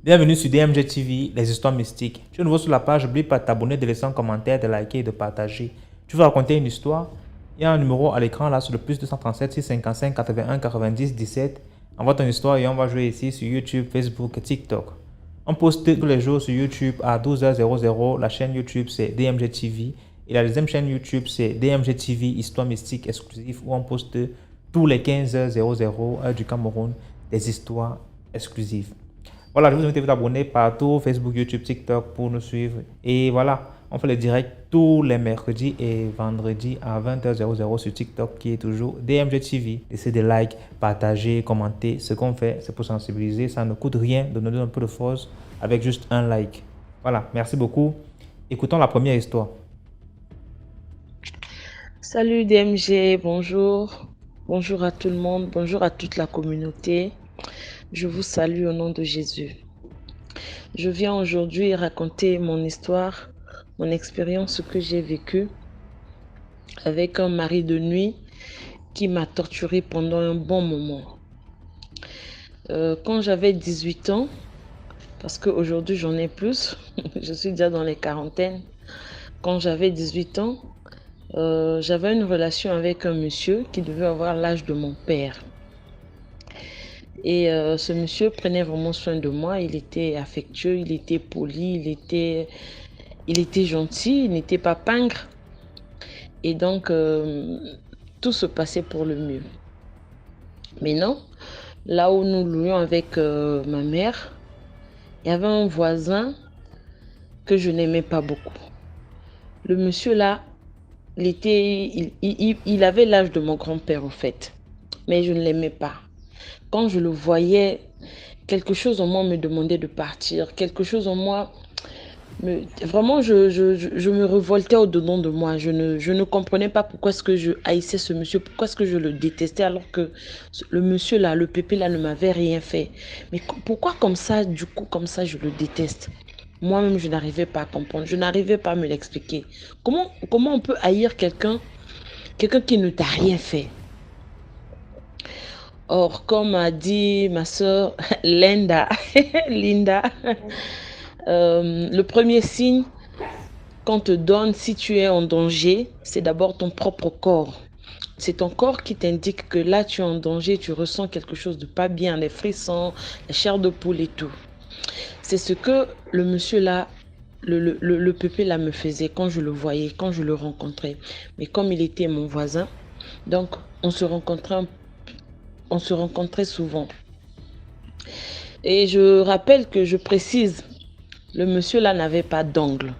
Bienvenue sur DMG TV, les histoires mystiques. Tu es nouveau sur la page, n'oublie pas de t'abonner, de laisser un commentaire, de liker et de partager. Tu veux raconter une histoire? Il y a un numéro à l'écran là sur le plus 237 655 81 90 17. Envoie ton histoire et on va jouer ici sur YouTube, Facebook et TikTok. On poste tous les jours sur YouTube à 12h00. La chaîne YouTube c'est DMG TV. Et la deuxième chaîne YouTube c'est DMG TV, histoire mystique exclusive, où on poste tous les 15h00 heure du Cameroun des histoires exclusives. Voilà, je vous invite à vous abonner partout, Facebook, YouTube, TikTok pour nous suivre. Et voilà, on fait le direct tous les mercredis et vendredis à 20h00 sur TikTok qui est toujours DMG TV. Laissez des likes, partagez, commentez. Ce qu'on fait, c'est pour sensibiliser. Ça ne coûte rien de nous donner un peu de force avec juste un like. Voilà, merci beaucoup. Écoutons la première histoire. Salut DMG, bonjour. Bonjour à tout le monde, bonjour à toute la communauté. Je vous salue au nom de Jésus. Je viens aujourd'hui raconter mon histoire, mon expérience, ce que j'ai vécu avec un mari de nuit qui m'a torturée pendant un bon moment. Quand j'avais 18 ans, parce qu'aujourd'hui j'en ai plus, je suis déjà dans les quarantaines. Quand j'avais 18 ans, j'avais une relation avec un monsieur qui devait avoir l'âge de mon père. Et ce monsieur prenait vraiment soin de moi. Il était affectueux, il était poli, il était gentil, il n'était pas pingre. Et donc, tout se passait pour le mieux. Mais non, là où nous louions avec ma mère, il y avait un voisin que je n'aimais pas beaucoup. Le monsieur là, il avait l'âge de mon grand-père en fait. Mais je ne l'aimais pas. Quand je le voyais, quelque chose en moi me demandait de partir. Quelque chose en moi, vraiment, je me révoltais au-dedans de moi. Je ne comprenais pas pourquoi est-ce que je haïssais ce monsieur, pourquoi est-ce que je le détestais alors que le monsieur là, le pépé là ne m'avait rien fait. Mais pourquoi comme ça, du coup, comme ça, je le déteste? Moi-même, je n'arrivais pas à comprendre. Je n'arrivais pas à me l'expliquer. Comment on peut haïr quelqu'un qui ne t'a rien fait? Or, comme a dit ma soeur Linda, le premier signe qu'on te donne si tu es en danger, c'est d'abord ton propre corps. C'est ton corps qui t'indique que là, tu es en danger, tu ressens quelque chose de pas bien, les frissons, la chair de poule et tout. C'est ce que le monsieur là, le pépé là me faisait quand je le voyais, quand je le rencontrais. Mais comme il était mon voisin, donc on se rencontrait souvent. Et je rappelle que je précise, le monsieur là n'avait pas d'ongles.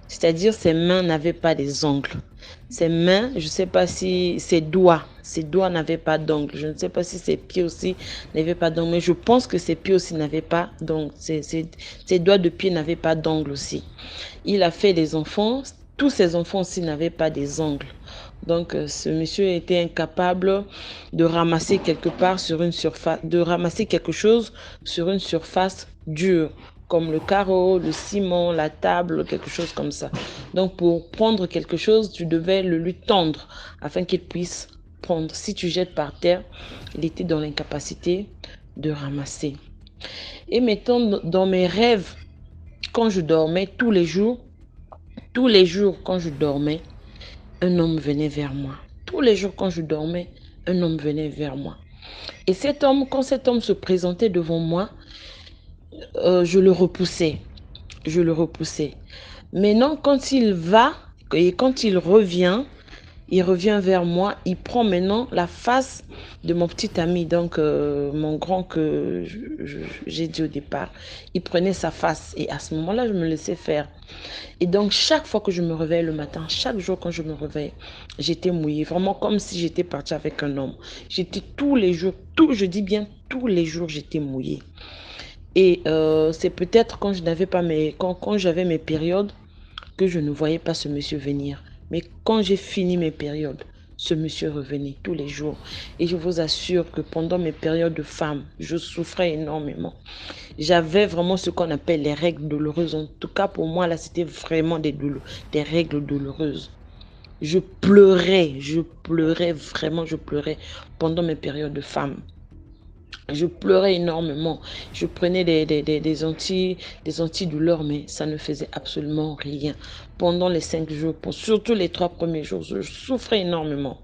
C'est-à-dire ses mains n'avaient pas des ongles. Ses mains, je ne sais pas si ses doigts n'avaient pas d'ongles. Je ne sais pas si ses pieds aussi n'avaient pas d'ongles. Mais je pense que ses pieds aussi n'avaient pas d'ongles. Ses doigts de pied n'avaient pas d'ongles aussi. Il a fait des enfants. Tous ses enfants aussi n'avaient pas des ongles. Donc, ce monsieur était incapable de ramasser quelque chose sur une surface dure, comme le carreau, le ciment, la table, quelque chose comme ça. Donc, pour prendre quelque chose, tu devais le lui tendre afin qu'il puisse prendre. Si tu jettes par terre, il était dans l'incapacité de ramasser. Et maintenant, dans mes rêves, quand je dormais, tous les jours, quand je dormais, un homme venait vers moi. Tous les jours quand je dormais, un homme venait vers moi. Et quand cet homme se présentait devant moi, je le repoussais. Maintenant, quand il va et quand il revient vers moi, il prend maintenant la face de mon petit ami, donc mon grand que j'ai dit au départ. Il prenait sa face et à ce moment-là, je me laissais faire. Et donc, chaque fois que je me réveille le matin, chaque jour quand je me réveille, j'étais mouillée, vraiment comme si j'étais partie avec un homme. J'étais tous les jours, je dis bien tous les jours, j'étais mouillée. Et c'est peut-être quand quand j'avais mes périodes que je ne voyais pas ce monsieur venir. Mais quand j'ai fini mes périodes, ce monsieur revenait tous les jours. Et je vous assure que pendant mes périodes de femme, je souffrais énormément. J'avais vraiment ce qu'on appelle les règles douloureuses. En tout cas, pour moi, là, c'était vraiment des règles douloureuses. je pleurais vraiment, je pleurais pendant mes périodes de femme. Je pleurais énormément. Je prenais des antidouleurs, mais ça ne faisait absolument rien. Pendant les 5 jours, surtout les 3 premiers jours, je souffrais énormément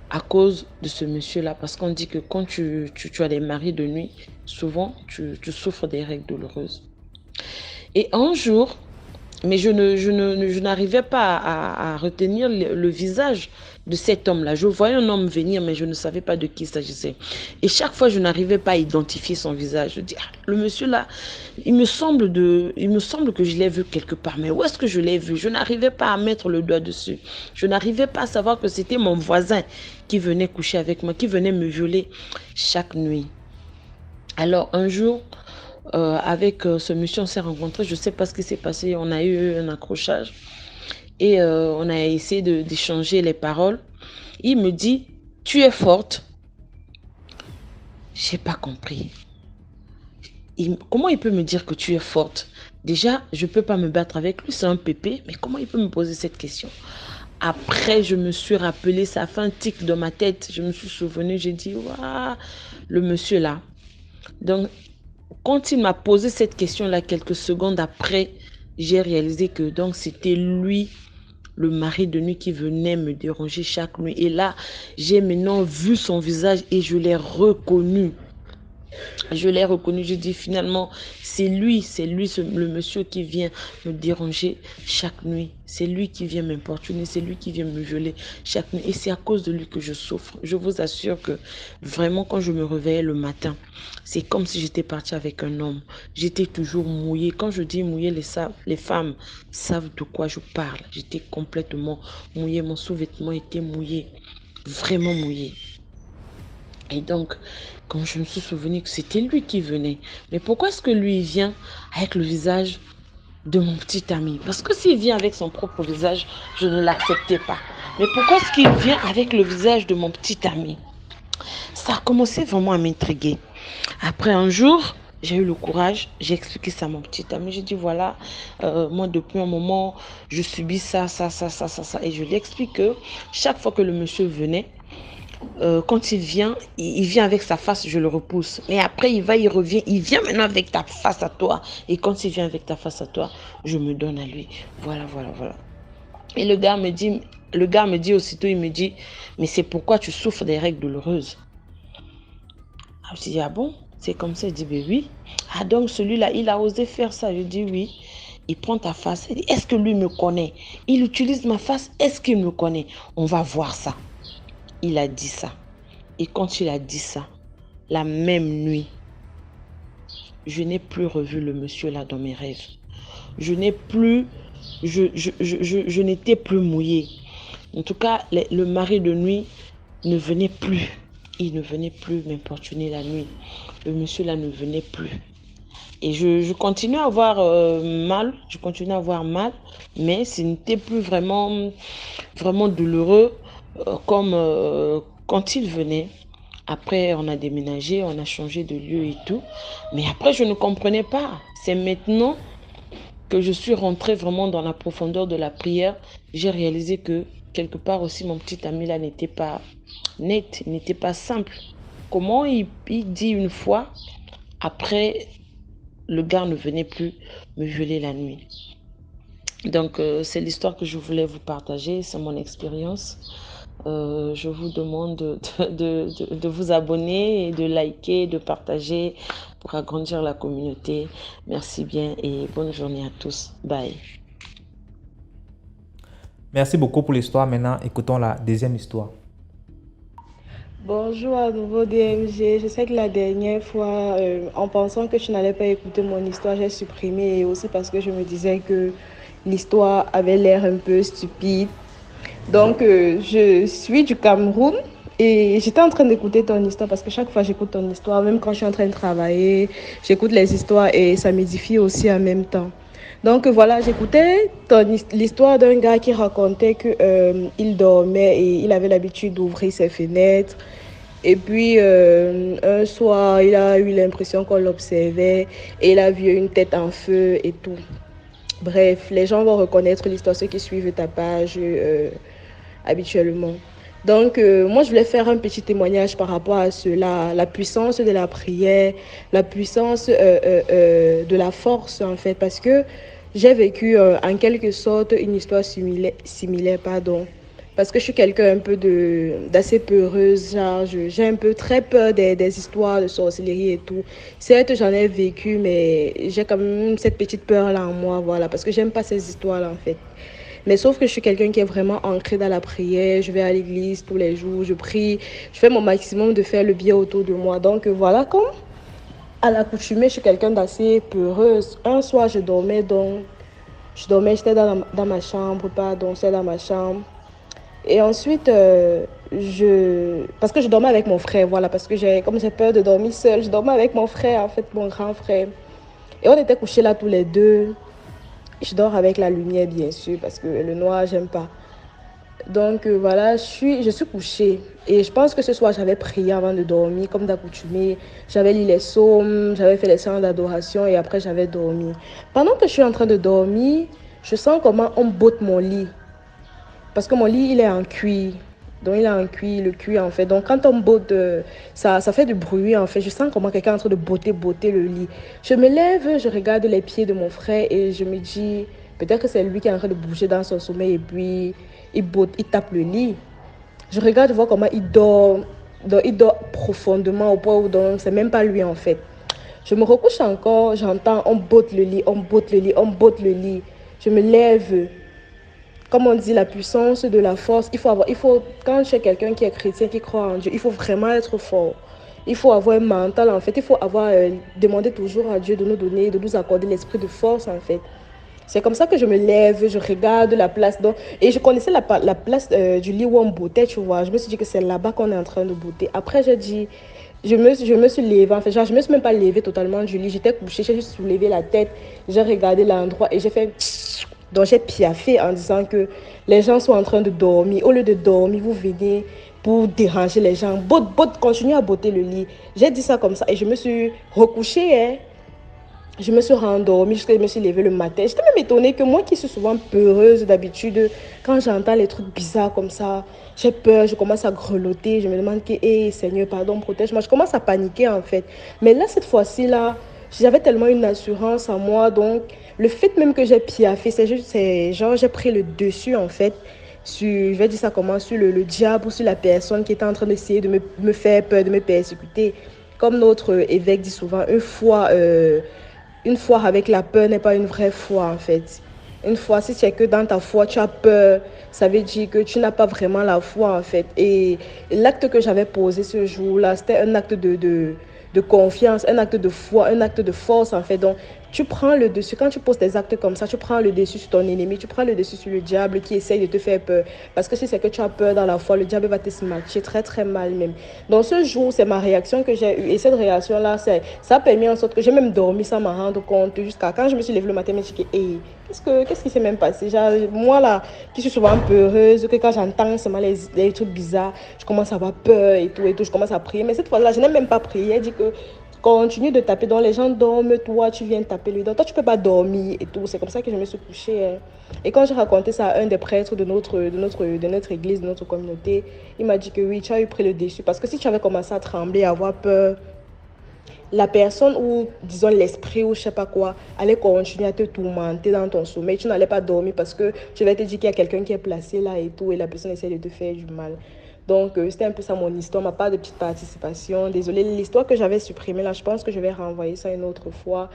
à cause de ce monsieur-là. Parce qu'on dit que quand tu as des maris de nuit, souvent, tu souffres des règles douloureuses. Et un jour, mais je n'arrivais pas à retenir le visage de cet homme-là. Je voyais un homme venir, mais je ne savais pas de qui il s'agissait. Et chaque fois, je n'arrivais pas à identifier son visage. Je dis, ah, le monsieur-là, il me semble que je l'ai vu quelque part. Mais où est-ce que je l'ai vu? Je n'arrivais pas à mettre le doigt dessus. Je n'arrivais pas à savoir que c'était mon voisin qui venait coucher avec moi, qui venait me violer chaque nuit. Alors, un jour, avec ce monsieur, on s'est rencontrés. Je ne sais pas ce qui s'est passé. On a eu un accrochage et on a essayé d'échanger les paroles. Il me dit, tu es forte. Je n'ai pas compris. Comment il peut me dire que tu es forte? Déjà, je ne peux pas me battre avec lui, c'est un pépé. Mais comment il peut me poser cette question? Après, je me suis rappelé, ça a fait un tic dans ma tête. Je me suis souvenu, j'ai dit, waouh, le monsieur là. Donc, quand il m'a posé cette question-là, quelques secondes après, j'ai réalisé que donc c'était lui, le mari de nuit, qui venait me déranger chaque nuit. Et là, j'ai maintenant vu son visage et je l'ai reconnu. J'ai dit finalement, c'est lui, le monsieur qui vient me déranger chaque nuit. C'est lui qui vient m'importuner, c'est lui qui vient me violer chaque nuit. Et c'est à cause de lui que je souffre. Je vous assure que vraiment, quand je me réveillais le matin, c'est comme si j'étais partie avec un homme. J'étais toujours mouillée. Quand je dis mouillée, les femmes savent de quoi je parle. J'étais complètement mouillée. Mon sous-vêtement était mouillé, vraiment mouillé. Et donc, quand je me suis souvenu que c'était lui qui venait, mais pourquoi est-ce que lui, il vient avec le visage de mon petit ami? Parce que s'il vient avec son propre visage, je ne l'acceptais pas. Mais pourquoi est-ce qu'il vient avec le visage de mon petit ami? Ça a commencé vraiment à m'intriguer. Après un jour, j'ai eu le courage, j'ai expliqué ça à mon petit ami. J'ai dit, voilà, moi, depuis un moment, je subis ça. Et je lui explique que chaque fois que le monsieur venait, quand il vient avec sa face, je le repousse. Mais après, il revient, il vient maintenant avec ta face à toi. Et quand il vient avec ta face à toi, je me donne à lui. Voilà. Et le gars me dit aussitôt, il me dit, mais c'est pourquoi tu souffres des règles douloureuses. Ah, je dis, ah bon? C'est comme ça? Il dit, ben oui. Ah donc celui-là, il a osé faire ça. Je dis, oui. Il prend ta face. Il dit, est-ce que lui me connaît? Il utilise ma face. Est-ce qu'il me connaît? On va voir ça. Il a dit ça. Et quand il a dit ça, la même nuit, je n'ai plus revu le monsieur là dans mes rêves. Je n'étais plus mouillée. En tout cas, le mari de nuit ne venait plus. Il ne venait plus m'importuner la nuit. Le monsieur là ne venait plus. Et je continuais à avoir mal. Mais ce n'était plus vraiment douloureux comme quand il venait. Après, on a déménagé, on a changé de lieu et tout. Mais après, je ne comprenais pas. C'est maintenant que je suis rentrée vraiment dans la profondeur de la prière. J'ai réalisé que quelque part aussi, mon petit ami là n'était pas net, n'était pas simple. Comment il dit une fois, après, le gars ne venait plus me violer la nuit. Donc, c'est l'histoire que je voulais vous partager, c'est mon expérience. Je vous demande de vous abonner et de liker, de partager pour agrandir la communauté. Merci bien et bonne journée à tous. Bye. Merci beaucoup pour l'histoire. Maintenant, écoutons la deuxième histoire. Bonjour à nouveau DMG. Je sais que la dernière fois, en pensant que tu n'allais pas écouter mon histoire, j'ai supprimé et aussi parce que je me disais que l'histoire avait l'air un peu stupide. Donc, je suis du Cameroun et j'étais en train d'écouter ton histoire parce que chaque fois j'écoute ton histoire, même quand je suis en train de travailler, j'écoute les histoires et ça m'édifie aussi en même temps. Donc voilà, j'écoutais l'histoire d'un gars qui racontait qu'il dormait et il avait l'habitude d'ouvrir ses fenêtres. Et puis, un soir, il a eu l'impression qu'on l'observait et il a vu une tête en feu et tout. Bref, les gens vont reconnaître l'histoire, ceux qui suivent ta page habituellement. Donc, moi, je voulais faire un petit témoignage par rapport à cela, la puissance de la prière, la puissance de la force, en fait, parce que j'ai vécu en quelque sorte une histoire similaire, pardon. Parce que je suis quelqu'un un peu d'assez peureuse, genre, j'ai un peu très peur des histoires de sorcellerie et tout. Certes, j'en ai vécu, mais j'ai quand même cette petite peur-là en moi, voilà, parce que j'aime pas ces histoires-là, en fait. Mais sauf que je suis quelqu'un qui est vraiment ancré dans la prière. Je vais à l'église tous les jours, je prie. Je fais mon maximum de faire le bien autour de moi. Donc voilà, comme à l'accoutumée, je suis quelqu'un d'assez peureuse. Un soir, j'étais dans ma chambre, pardon, j'étais dans ma chambre. Et ensuite, parce que je dormais avec mon frère, voilà, parce que comme j'ai peur de dormir seule, je dormais avec mon frère, en fait, mon grand frère. Et on était couchés là tous les deux. Je dors avec la lumière, bien sûr, parce que le noir, j'aime pas. Donc voilà, je suis couchée. Et je pense que ce soir, j'avais prié avant de dormir, comme d'accoutumée. J'avais lu les psaumes, j'avais fait les séances d'adoration et après, j'avais dormi. Pendant que je suis en train de dormir, je sens comment on botte mon lit. Parce que mon lit, il est en cuir. Donc, il est en cuir, le cuir, en fait. Donc, quand on botte, ça fait du bruit, en fait. Je sens comment quelqu'un est en train de botter le lit. Je me lève, je regarde les pieds de mon frère et je me dis, peut-être que c'est lui qui est en train de bouger dans son sommeil et puis il tape le lit. Je regarde, je vois comment il dort. Donc, il dort profondément au point où c'est même pas lui, en fait. Je me recouche encore, j'entends, on botte le lit, on botte le lit, on botte le lit. Je me lève. Comme on dit, la puissance de la force, quand tu es quelqu'un qui est chrétien, qui croit en Dieu, il faut vraiment être fort. Il faut avoir un mental, en fait. Il faut demander toujours à Dieu de nous donner, de nous accorder l'esprit de force, en fait. C'est comme ça que je me lève, je regarde la place. Et je connaissais la place du lit où on bottait, tu vois. Je me suis dit que c'est là-bas qu'on est en train de botter. Après, je me suis levée. En fait, genre, je ne me suis même pas levée totalement du lit. J'étais couchée, j'ai juste soulevé la tête. J'ai regardé l'endroit et j'ai fait... Donc, j'ai piaffé en disant que les gens sont en train de dormir. Au lieu de dormir, vous venez pour déranger les gens. Continuez à botter le lit. J'ai dit ça comme ça et je me suis recouchée, hein. Je me suis rendormie jusqu'à ce que je me suis levée le matin. J'étais même étonnée que moi qui suis souvent peureuse d'habitude, quand j'entends les trucs bizarres comme ça, j'ai peur, je commence à grelotter, je me demande que, hey, Seigneur, pardon, protège-moi. Je commence à paniquer en fait. Mais là, cette fois-ci, là, j'avais tellement une assurance en moi. Donc, le fait même que j'ai piaffé, c'est genre, j'ai pris le dessus en fait. Je vais dire ça comment, sur le diable ou sur la personne qui était en train d'essayer de me faire peur, de me persécuter. Comme notre évêque dit souvent, une foi avec la peur n'est pas une vraie foi en fait. Une foi, si c'est que dans ta foi, tu as peur, ça veut dire que tu n'as pas vraiment la foi en fait. Et l'acte que j'avais posé ce jour-là, c'était un acte de confiance, un acte de foi, un acte de force en fait. Donc, tu prends le dessus. Quand tu poses des actes comme ça, tu prends le dessus sur ton ennemi, tu prends le dessus sur le diable qui essaye de te faire peur. Parce que si c'est que tu as peur dans la foi, le diable va te smatcher très très mal même. Donc ce jour, c'est ma réaction que j'ai eue. Et cette réaction-là, ça a permis en sorte que j'ai même dormi sans m'en rendre compte. Jusqu'à quand je me suis levée le matin, je me suis dit, hey, qu'est-ce qui s'est même passé? Genre, moi là, qui suis souvent peureuse, que quand j'entends seulement les trucs bizarres, je commence à avoir peur et tout, je commence à prier. Mais cette fois-là, je n'ai même pas prié. Elle dit que continue de taper. Donc les gens dorment, toi tu viens taper le dos. Toi tu peux pas dormir et tout. C'est comme ça que je me suis couchée, hein. Et quand j'ai raconté ça à un des prêtres de notre église, de notre communauté, il m'a dit que oui, tu as eu pris le dessus. Parce que si tu avais commencé à trembler, à avoir peur, la personne ou disons l'esprit ou je sais pas quoi allait continuer à te tourmenter dans ton sommeil. Tu n'allais pas dormir parce que tu vas te dire qu'il y a quelqu'un qui est placé là et tout et la personne essaie de te faire du mal. Donc c'était un peu ça mon histoire, ma part de petite participation. Désolée, l'histoire que j'avais supprimée là, je pense que je vais renvoyer ça une autre fois.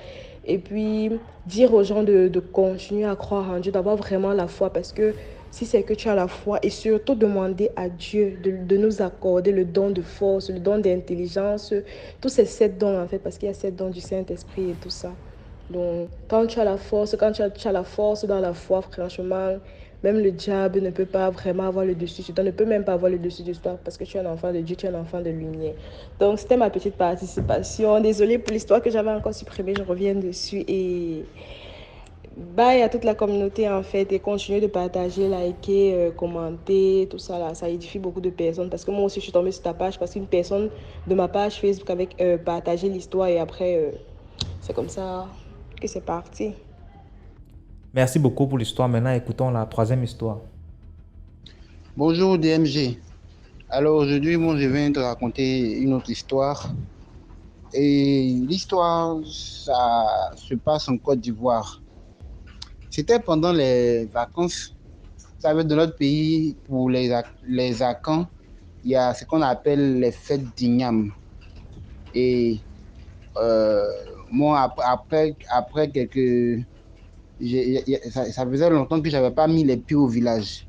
Et puis dire aux gens de continuer à croire en Dieu, d'avoir vraiment la foi parce que si c'est que tu as la foi et surtout demander à Dieu de nous accorder le don de force, le don d'intelligence, tous ces 7 dons en fait, parce qu'il y a 7 dons du Saint-Esprit et tout ça. Donc, quand tu as la force, quand tu as la force dans la foi, franchement, même le diable ne peut pas vraiment avoir le dessus sur toi, ne peut même pas avoir le dessus de toi parce que tu es un enfant de Dieu, tu es un enfant de lumière. Donc, c'était ma petite participation. Désolée pour l'histoire que j'avais encore supprimée, je reviens dessus et bye à toute la communauté en fait et continuez de partager, liker, commenter, tout ça là, ça édifie beaucoup de personnes parce que moi aussi je suis tombée sur ta page parce qu'une personne de ma page Facebook avait partagé l'histoire et après c'est comme ça que c'est parti. Merci beaucoup pour l'histoire. Maintenant, écoutons la troisième histoire. Bonjour DMG. Alors aujourd'hui, moi, je viens te raconter une autre histoire. Et l'histoire, ça se passe en Côte d'Ivoire. C'était pendant les vacances. Vous savez, dans notre pays, pour les Akans, il y a ce qu'on appelle les fêtes d'Ignam. Et euh, moi, après quelques... ça faisait longtemps que je n'avais pas mis les pieds au village.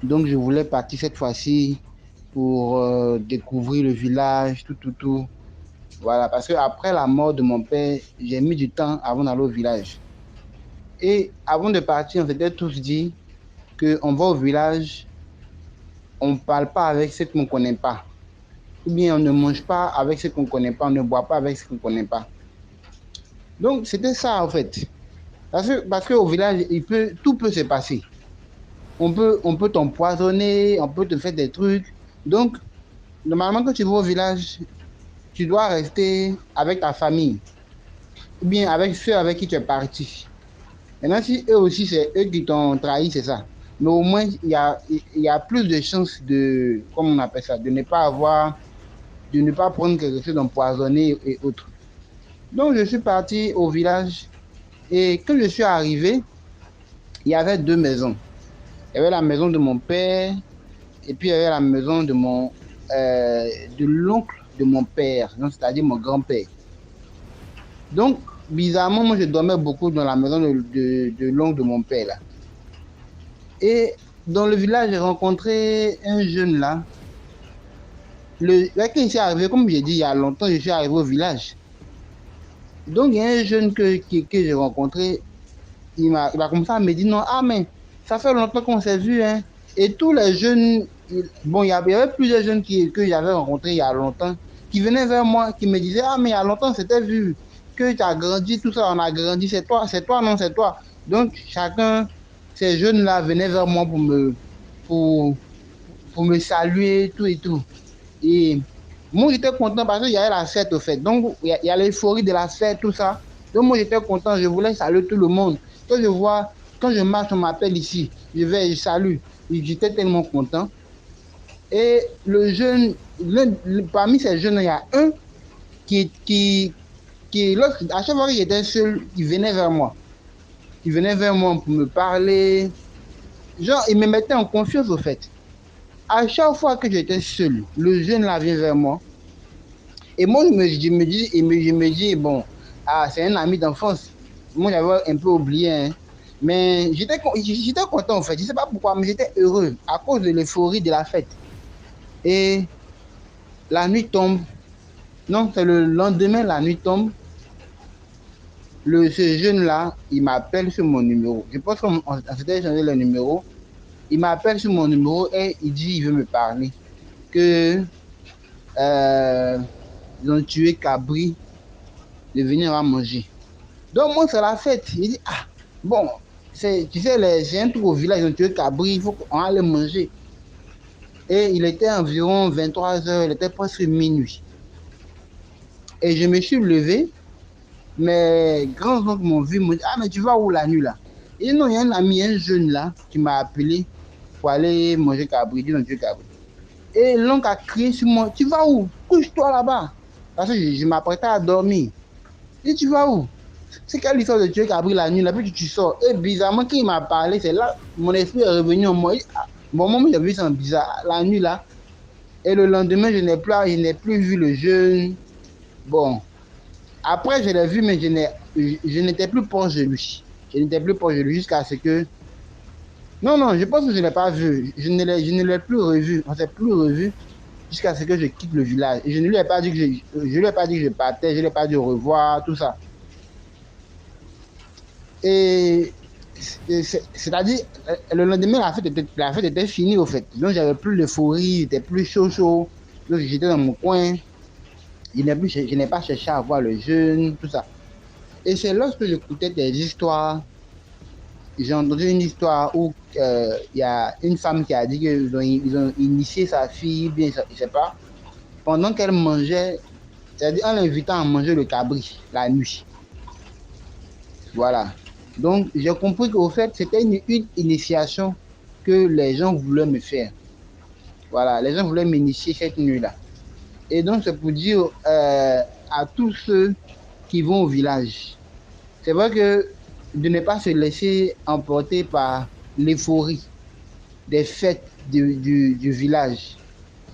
Donc, je voulais partir cette fois-ci pour découvrir le village, tout. Voilà, parce que après la mort de mon père, j'ai mis du temps avant d'aller au village. Et avant de partir, on s'était tous dit qu'on va au village, on ne parle pas avec ceux qu'on ne connaît pas. Ou bien on ne mange pas avec ceux qu'on ne connaît pas, on ne boit pas avec ceux qu'on ne connaît pas. Donc c'était ça en fait. Parce qu'au village, tout peut se passer. On peut t'empoisonner, on peut te faire des trucs. Donc, normalement, quand tu vas au village, tu dois rester avec ta famille. Ou bien avec ceux avec qui tu es parti. Maintenant, si eux aussi, c'est eux qui t'ont trahi, c'est ça. Mais au moins, il y a plus de chances de, comment on appelle ça, de ne pas prendre quelque chose d'empoisonné et autres. Donc, je suis parti au village et quand je suis arrivé, il y avait deux maisons. Il y avait la maison de mon père et puis il y avait la maison de l'oncle de mon père, c'est-à-dire mon grand-père. Donc, bizarrement, moi, je dormais beaucoup dans la maison de l'oncle de mon père, là. Et dans le village, j'ai rencontré un jeune, là. Là, quand il s'est arrivé, comme j'ai dit, il y a longtemps, je suis arrivé au village. Donc, il y a un jeune que j'ai rencontré. Il a commencé à me dire, non, ah, mais ça fait longtemps qu'on s'est vu, hein. Et tous les jeunes, bon, il y avait plusieurs jeunes que j'avais rencontrés il y a longtemps, qui venaient vers moi, qui me disaient, ah, mais il y a longtemps, c'était vu, que tu as grandi, tout ça, on a grandi, c'est toi, non, c'est toi. Donc, chacun, ces jeunes-là venaient vers moi pour, pour me saluer, tout et tout. Et moi, j'étais content parce qu'il y avait la fête, au fait. Donc, il y a l'euphorie de la fête, tout ça. Donc, moi, j'étais content, je voulais saluer tout le monde. Quand je marche, on m'appelle ici, je salue. J'étais tellement content. Et le jeune, parmi ces jeunes, il y a un qui à chaque fois que j'étais seul, il venait vers moi. Il venait vers moi pour me parler. Genre, il me mettait en confiance, au fait. À chaque fois que j'étais seul, le jeune là vient vers moi. Et moi, je me dis, bon, ah, c'est un ami d'enfance. Moi, j'avais un peu oublié, hein. Mais j'étais content, en fait. Je ne sais pas pourquoi, mais j'étais heureux à cause de l'euphorie de la fête. Et la nuit tombe. Non, c'est le lendemain, la nuit tombe. Ce jeune-là, il m'appelle sur mon numéro. Je pense qu'on s'était échangé le numéro. Il m'appelle sur mon numéro et il dit il veut me parler. Que ils ont tué Cabri de venir à manger. Donc moi, c'est la fête. Il dit, ah, bon, tu sais, c'est un truc au village, ils ont tué Cabri, il faut qu'on aille manger. Et il était environ 23 heures, il était presque minuit. Et je me suis levé. Mes grands-oncles m'ont vu, m'ont dit, ah, mais tu vas où la nuit là? Et non, il y a un ami, un jeune là, qui m'a appelé pour aller manger Cabri, disons Dieu Cabri. Et l'oncle a crié sur moi, tu vas où? Couche-toi là-bas. Parce que je m'apprêtais à dormir. Et tu vas où? C'est quelle histoire de tuer Cabri la nuit, là, puis tu sors. Et bizarrement, quand il m'a parlé, c'est là, mon esprit est revenu en moi. Ah, bon, moi, j'ai vu ça bizarre, la nuit là. Et le lendemain, je n'ai plus vu le jeune. Bon. Après, je l'ai vu, mais je n'étais plus proche de lui. Je n'étais plus proche de lui jusqu'à ce que... Non, non, je pense que je ne l'ai pas vu. Je ne l'ai plus revu. On ne s'est plus revu jusqu'à ce que je quitte le village. Et je ne lui ai pas dit que je lui ai pas dit que je partais, je ne lui ai pas dit au revoir, tout ça. Et c'est-à-dire, le lendemain, la fête était finie, au fait. Donc, j'avais plus l'euphorie, j'étais plus chaud. Donc, j'étais dans mon coin. Je n'ai pas cherché à voir le jeune, tout ça. Et c'est lorsque j'écoutais des histoires, j'ai entendu une histoire où il y a une femme qui a dit qu'ils ont initié sa fille, bien, je ne sais pas, pendant qu'elle mangeait, c'est-à-dire en l'invitant à manger le cabri la nuit. Voilà. Donc, j'ai compris qu'au fait, c'était une initiation que les gens voulaient me faire. Voilà, les gens voulaient m'initier cette nuit-là. Et donc, c'est pour dire à tous ceux qui vont au village, c'est vrai que de ne pas se laisser emporter par l'euphorie des fêtes du village.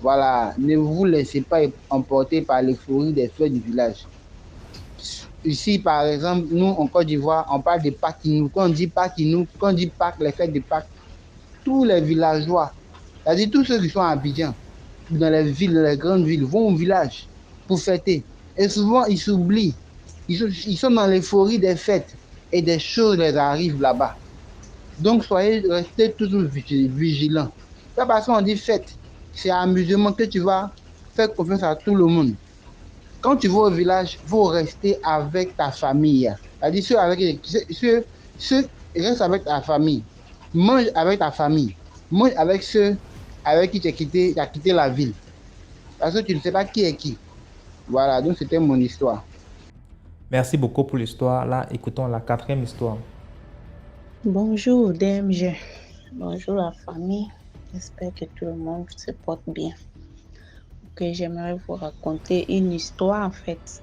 Voilà, ne vous laissez pas emporter par l'euphorie des fêtes du village. Ici, par exemple, nous, en Côte d'Ivoire, on parle de Pâques. Quand on dit Pâques, quand on dit Pâques, les fêtes de Pâques, tous les villageois, c'est-à-dire tous ceux qui sont à Abidjan, dans les villes, les grandes villes, vont au village pour fêter. Et souvent, ils s'oublient. Ils sont dans l'euphorie des fêtes et des choses les arrivent là-bas. Donc, restez toujours vigilants. Pas parce qu'on dit fête, c'est amusement que tu vas faire confiance à tout le monde. Quand tu vas au village, il faut rester avec ta famille. C'est-à-dire, ceux reste avec ta famille. Mange avec ta famille. Mange avec ceux avec qui tu as quitté la ville. Parce que tu ne sais pas qui est qui. Voilà, donc c'était mon histoire. Merci beaucoup pour l'histoire. Là, écoutons la quatrième histoire. Bonjour DMG, bonjour la famille, j'espère que tout le monde se porte bien. Ok, j'aimerais vous raconter une histoire en fait.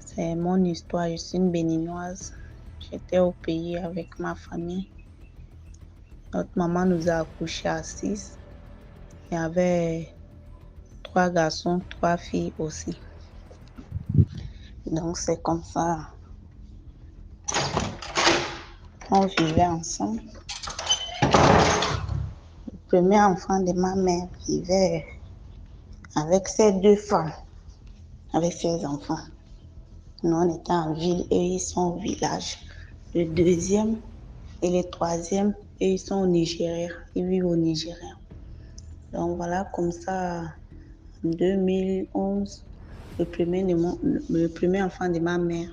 C'est mon histoire, je suis une béninoise. J'étais au pays avec ma famille. Notre maman nous a accouchés à 6. Il y avait 3 garçons, 3 filles aussi. Donc c'est comme ça. On vivait ensemble. Le premier enfant de ma mère vivait avec ses 2 femmes, avec ses enfants. Nous, on était en ville et ils sont au village. Le deuxième et le troisième, et ils sont au Nigeria. Ils vivent au Nigeria. Donc voilà, comme ça, en 2011, le premier enfant de ma mère,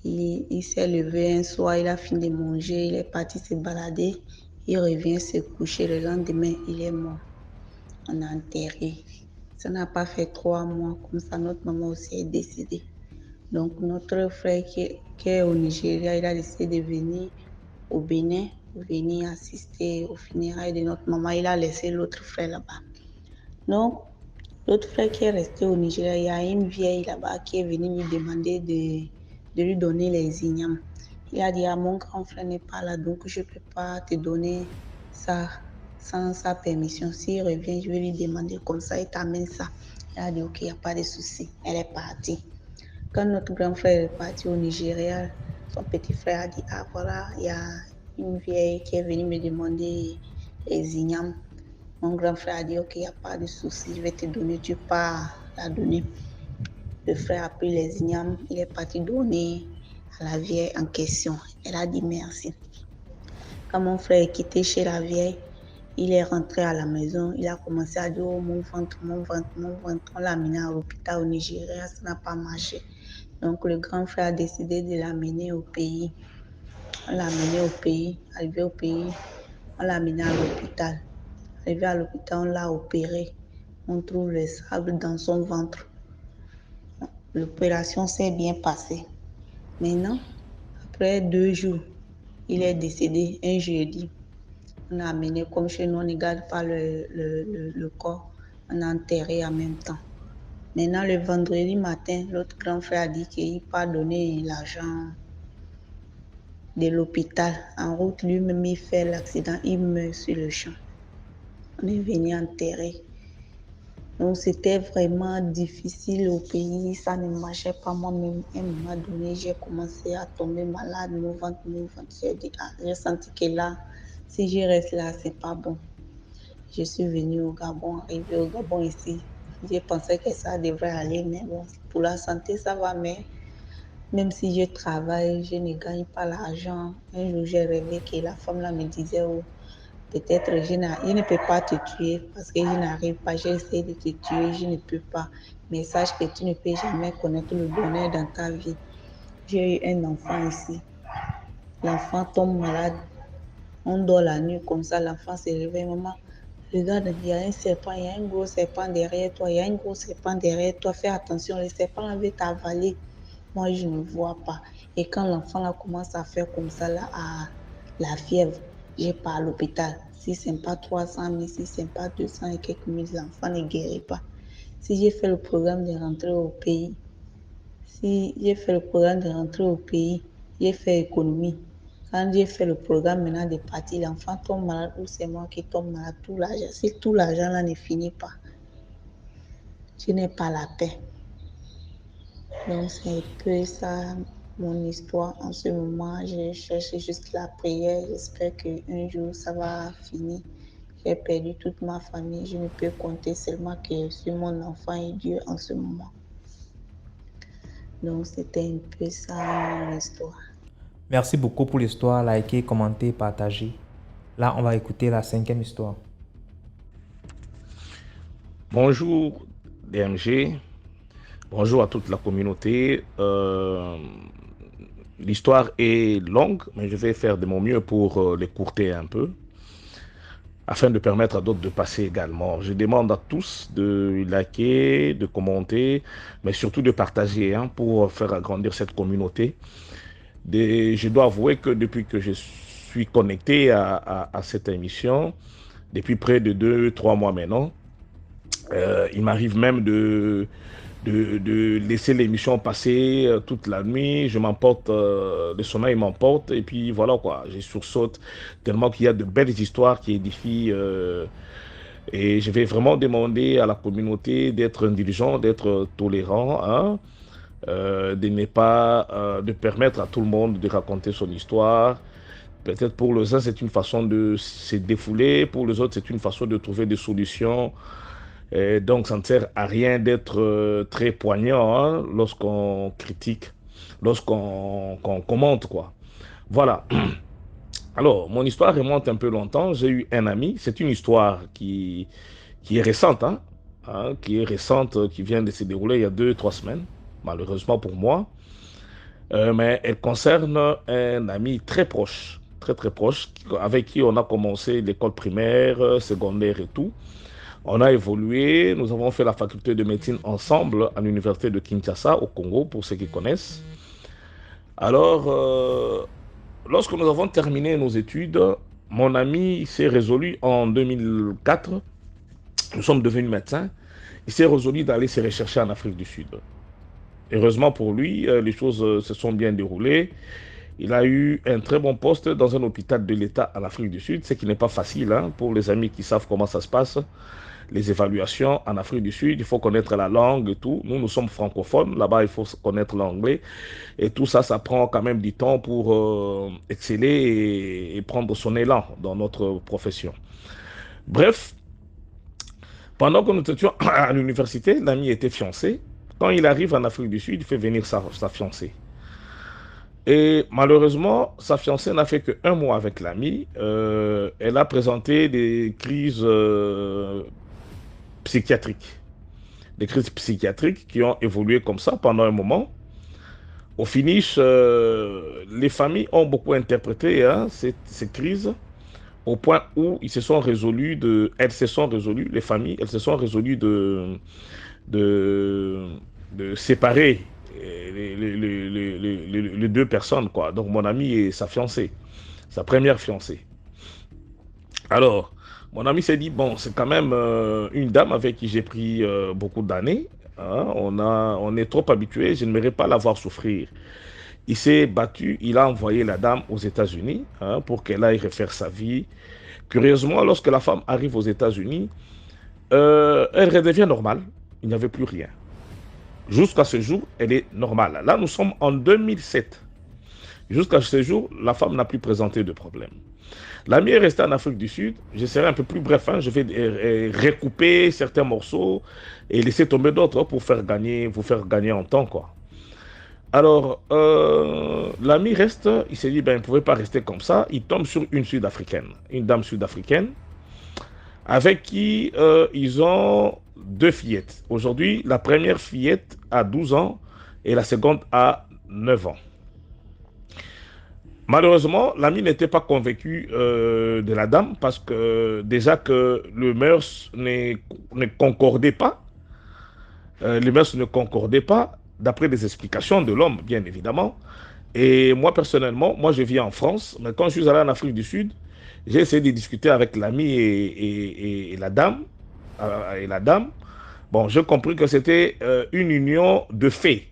il s'est levé un soir, il a fini de manger, il est parti se balader, il revient se coucher. Le lendemain, il est mort. On a enterré. Ça n'a pas fait 3 mois, comme ça, notre maman aussi est décédée. Donc, notre frère qui est au Nigeria, il a décidé de venir au Bénin, venir assister aux funérailles de notre maman. Il a laissé l'autre frère là-bas. Donc, l'autre frère qui est resté au Nigeria, il y a une vieille là-bas qui est venue lui demander de lui donner les ignames. Il a dit, mon grand frère n'est pas là, donc je ne peux pas te donner ça sans sa permission. S'il revient, je vais lui demander comme ça, il t'amène ça. Il a dit, ok, il n'y a pas de souci. Elle est partie. Quand notre grand frère est parti au Nigeria, son petit frère a dit, voilà, il y a une vieille qui est venue me demander les ignames. Mon grand frère a dit, ok, il n'y a pas de souci, je vais te donner, tu pars la donner. Le frère a pris les ignames, il est parti donner à la vieille en question. Elle a dit merci. Quand mon frère est quitté chez la vieille, il est rentré à la maison, il a commencé à dire, oh, mon ventre. On l'a amené à l'hôpital au Nigeria, ça n'a pas marché. Donc, le grand frère a décidé de l'amener au pays. On l'a amené au pays. Arrivé au pays, on l'a amené à l'hôpital. Arrivé à l'hôpital, on l'a opéré. On trouve le sable dans son ventre. L'opération s'est bien passée. Maintenant, après 2 jours, il est décédé un jeudi. On a amené, comme chez nous, on ne garde pas le corps. On a enterré en même temps. Maintenant, le vendredi matin, l'autre grand frère a dit qu'il part donner l'argent de l'hôpital. En route, lui-même, il fait l'accident, il meurt sur le champ. On est venu enterrer. Donc, c'était vraiment difficile au pays, ça ne marchait pas. Moi-même, à un moment donné, j'ai commencé à tomber malade, mon ventre. J'ai senti que là, si je reste là, c'est pas bon. Je suis venue au Gabon, arrivée au Gabon ici. Je pensais que ça devrait aller, mais bon, pour la santé, ça va. Mais même si je travaille, je ne gagne pas l'argent. Un jour, j'ai rêvé que la femme là me disait, oh, peut-être je ne peux pas te tuer parce que je n'arrive pas. J'ai essayé de te tuer, je ne peux pas. Mais sache que tu ne peux jamais connaître le bonheur dans ta vie. J'ai eu un enfant ici. L'enfant tombe malade. On dort la nuit comme ça, l'enfant se réveille, maman. Regarde, il y a un serpent, il y a un gros serpent derrière toi, il y a un gros serpent derrière toi, fais attention, le serpent veut t'avaler. Moi, je ne vois pas. Et quand l'enfant là commence à faire comme ça, là, à la fièvre, j'ai pas à l'hôpital. Si ce n'est pas 300 000, si ce n'est pas 200 et quelques mille, l'enfant ne guérit pas. Si j'ai fait le programme de rentrer au pays, si j'ai fait le programme de rentrer au pays, j'ai fait économie. Quand j'ai fait le programme maintenant de partir, l'enfant tombe malade ou c'est moi qui tombe malade, tout l'argent. Si tout l'argent là ne finit pas, je n'ai pas la paix. Donc c'est un peu ça mon histoire en ce moment. Je cherche juste la prière. J'espère qu'un jour ça va finir. J'ai perdu toute ma famille. Je ne peux compter seulement que sur mon enfant et Dieu en ce moment. Donc c'était un peu ça mon histoire. Merci beaucoup pour l'histoire. Likez, commentez, partagez. Là, on va écouter la 5e histoire. Bonjour DMG, bonjour à toute la communauté. L'histoire est longue, mais je vais faire de mon mieux pour l'écourter un peu, afin de permettre à d'autres de passer également. Je demande à tous de liker, de commenter, mais surtout de partager pour faire agrandir cette communauté. Je dois avouer que depuis que je suis connecté à cette émission, depuis près de 2-3 mois maintenant, il m'arrive même de laisser l'émission passer toute la nuit. Je m'emporte, le sommeil m'emporte, et puis voilà quoi, j'ai sursaute tellement qu'il y a de belles histoires qui édifient. Et je vais vraiment demander à la communauté d'être indulgent, d'être tolérant, de ne pas de permettre à tout le monde de raconter son histoire. Peut-être pour les uns, c'est une façon de se défouler, pour les autres, c'est une façon de trouver des solutions. Et donc, ça ne sert à rien d'être très poignant lorsqu'on critique, lorsqu'on commente, quoi. Voilà. Alors, mon histoire remonte un peu longtemps. J'ai eu un ami. C'est une histoire qui est récente, qui est récente, qui vient de se dérouler il y a 2-3 semaines, malheureusement pour moi. Mais elle concerne un ami très proche, très très proche, avec qui on a commencé l'école primaire, secondaire et tout. On a évolué, nous avons fait la faculté de médecine ensemble à l'université de Kinshasa au Congo, pour ceux qui connaissent. Alors, lorsque nous avons terminé nos études, mon ami s'est résolu en 2004, nous sommes devenus médecins, il s'est résolu d'aller se rechercher en Afrique du Sud. Heureusement pour lui, les choses se sont bien déroulées. Il a eu un très bon poste dans un hôpital de l'État en Afrique du Sud, ce qui n'est pas facile pour les amis qui savent comment ça se passe. Les évaluations en Afrique du Sud, il faut connaître la langue et tout. Nous sommes francophones, là-bas il faut connaître l'anglais. Et tout ça, ça prend quand même du temps pour exceller et prendre son élan dans notre profession. Bref, pendant que nous étions à l'université, l'ami était fiancé. Quand il arrive en Afrique du Sud, il fait venir sa fiancée. Et malheureusement, sa fiancée n'a fait qu'un mois avec l'ami. Elle a présenté des crises psychiatriques. Des crises psychiatriques qui ont évolué comme ça pendant un moment. Au finish, les familles ont beaucoup interprété ces crises au point où elles se sont résolues, les familles, elles se sont résolues de séparer les deux personnes, quoi. Donc mon ami et sa fiancée, sa première fiancée. Alors, mon ami s'est dit, bon, c'est quand même une dame avec qui j'ai pris beaucoup d'années. On est trop habitués, je n'aimerais pas la voir souffrir. Il s'est battu, il a envoyé la dame aux États-Unis pour qu'elle aille refaire sa vie. Curieusement, lorsque la femme arrive aux États-Unis, elle redevient normale, il n'y avait plus rien. Jusqu'à ce jour, elle est normale. Là, nous sommes en 2007. Jusqu'à ce jour, la femme n'a plus présenté de problème. L'ami est resté en Afrique du Sud. Je serai un peu plus bref. Je vais recouper certains morceaux et laisser tomber d'autres pour vous faire gagner en temps, quoi. Alors, l'ami reste. Il s'est dit, il ne pouvait pas rester comme ça. Il tombe sur une Sud-Africaine, une dame sud-africaine, avec qui ils ont 2 fillettes. Aujourd'hui, la première fillette a 12 ans et la seconde a 9 ans. Malheureusement, l'ami n'était pas convaincu de la dame parce que déjà que le mœurs ne concordait pas. Les mœurs ne concordaient pas d'après les explications de l'homme, bien évidemment. Et moi, personnellement, je vis en France, mais quand je suis allé en Afrique du Sud, J'ai essayé de discuter avec l'ami et la dame. Bon, j'ai compris que c'était une union de fait.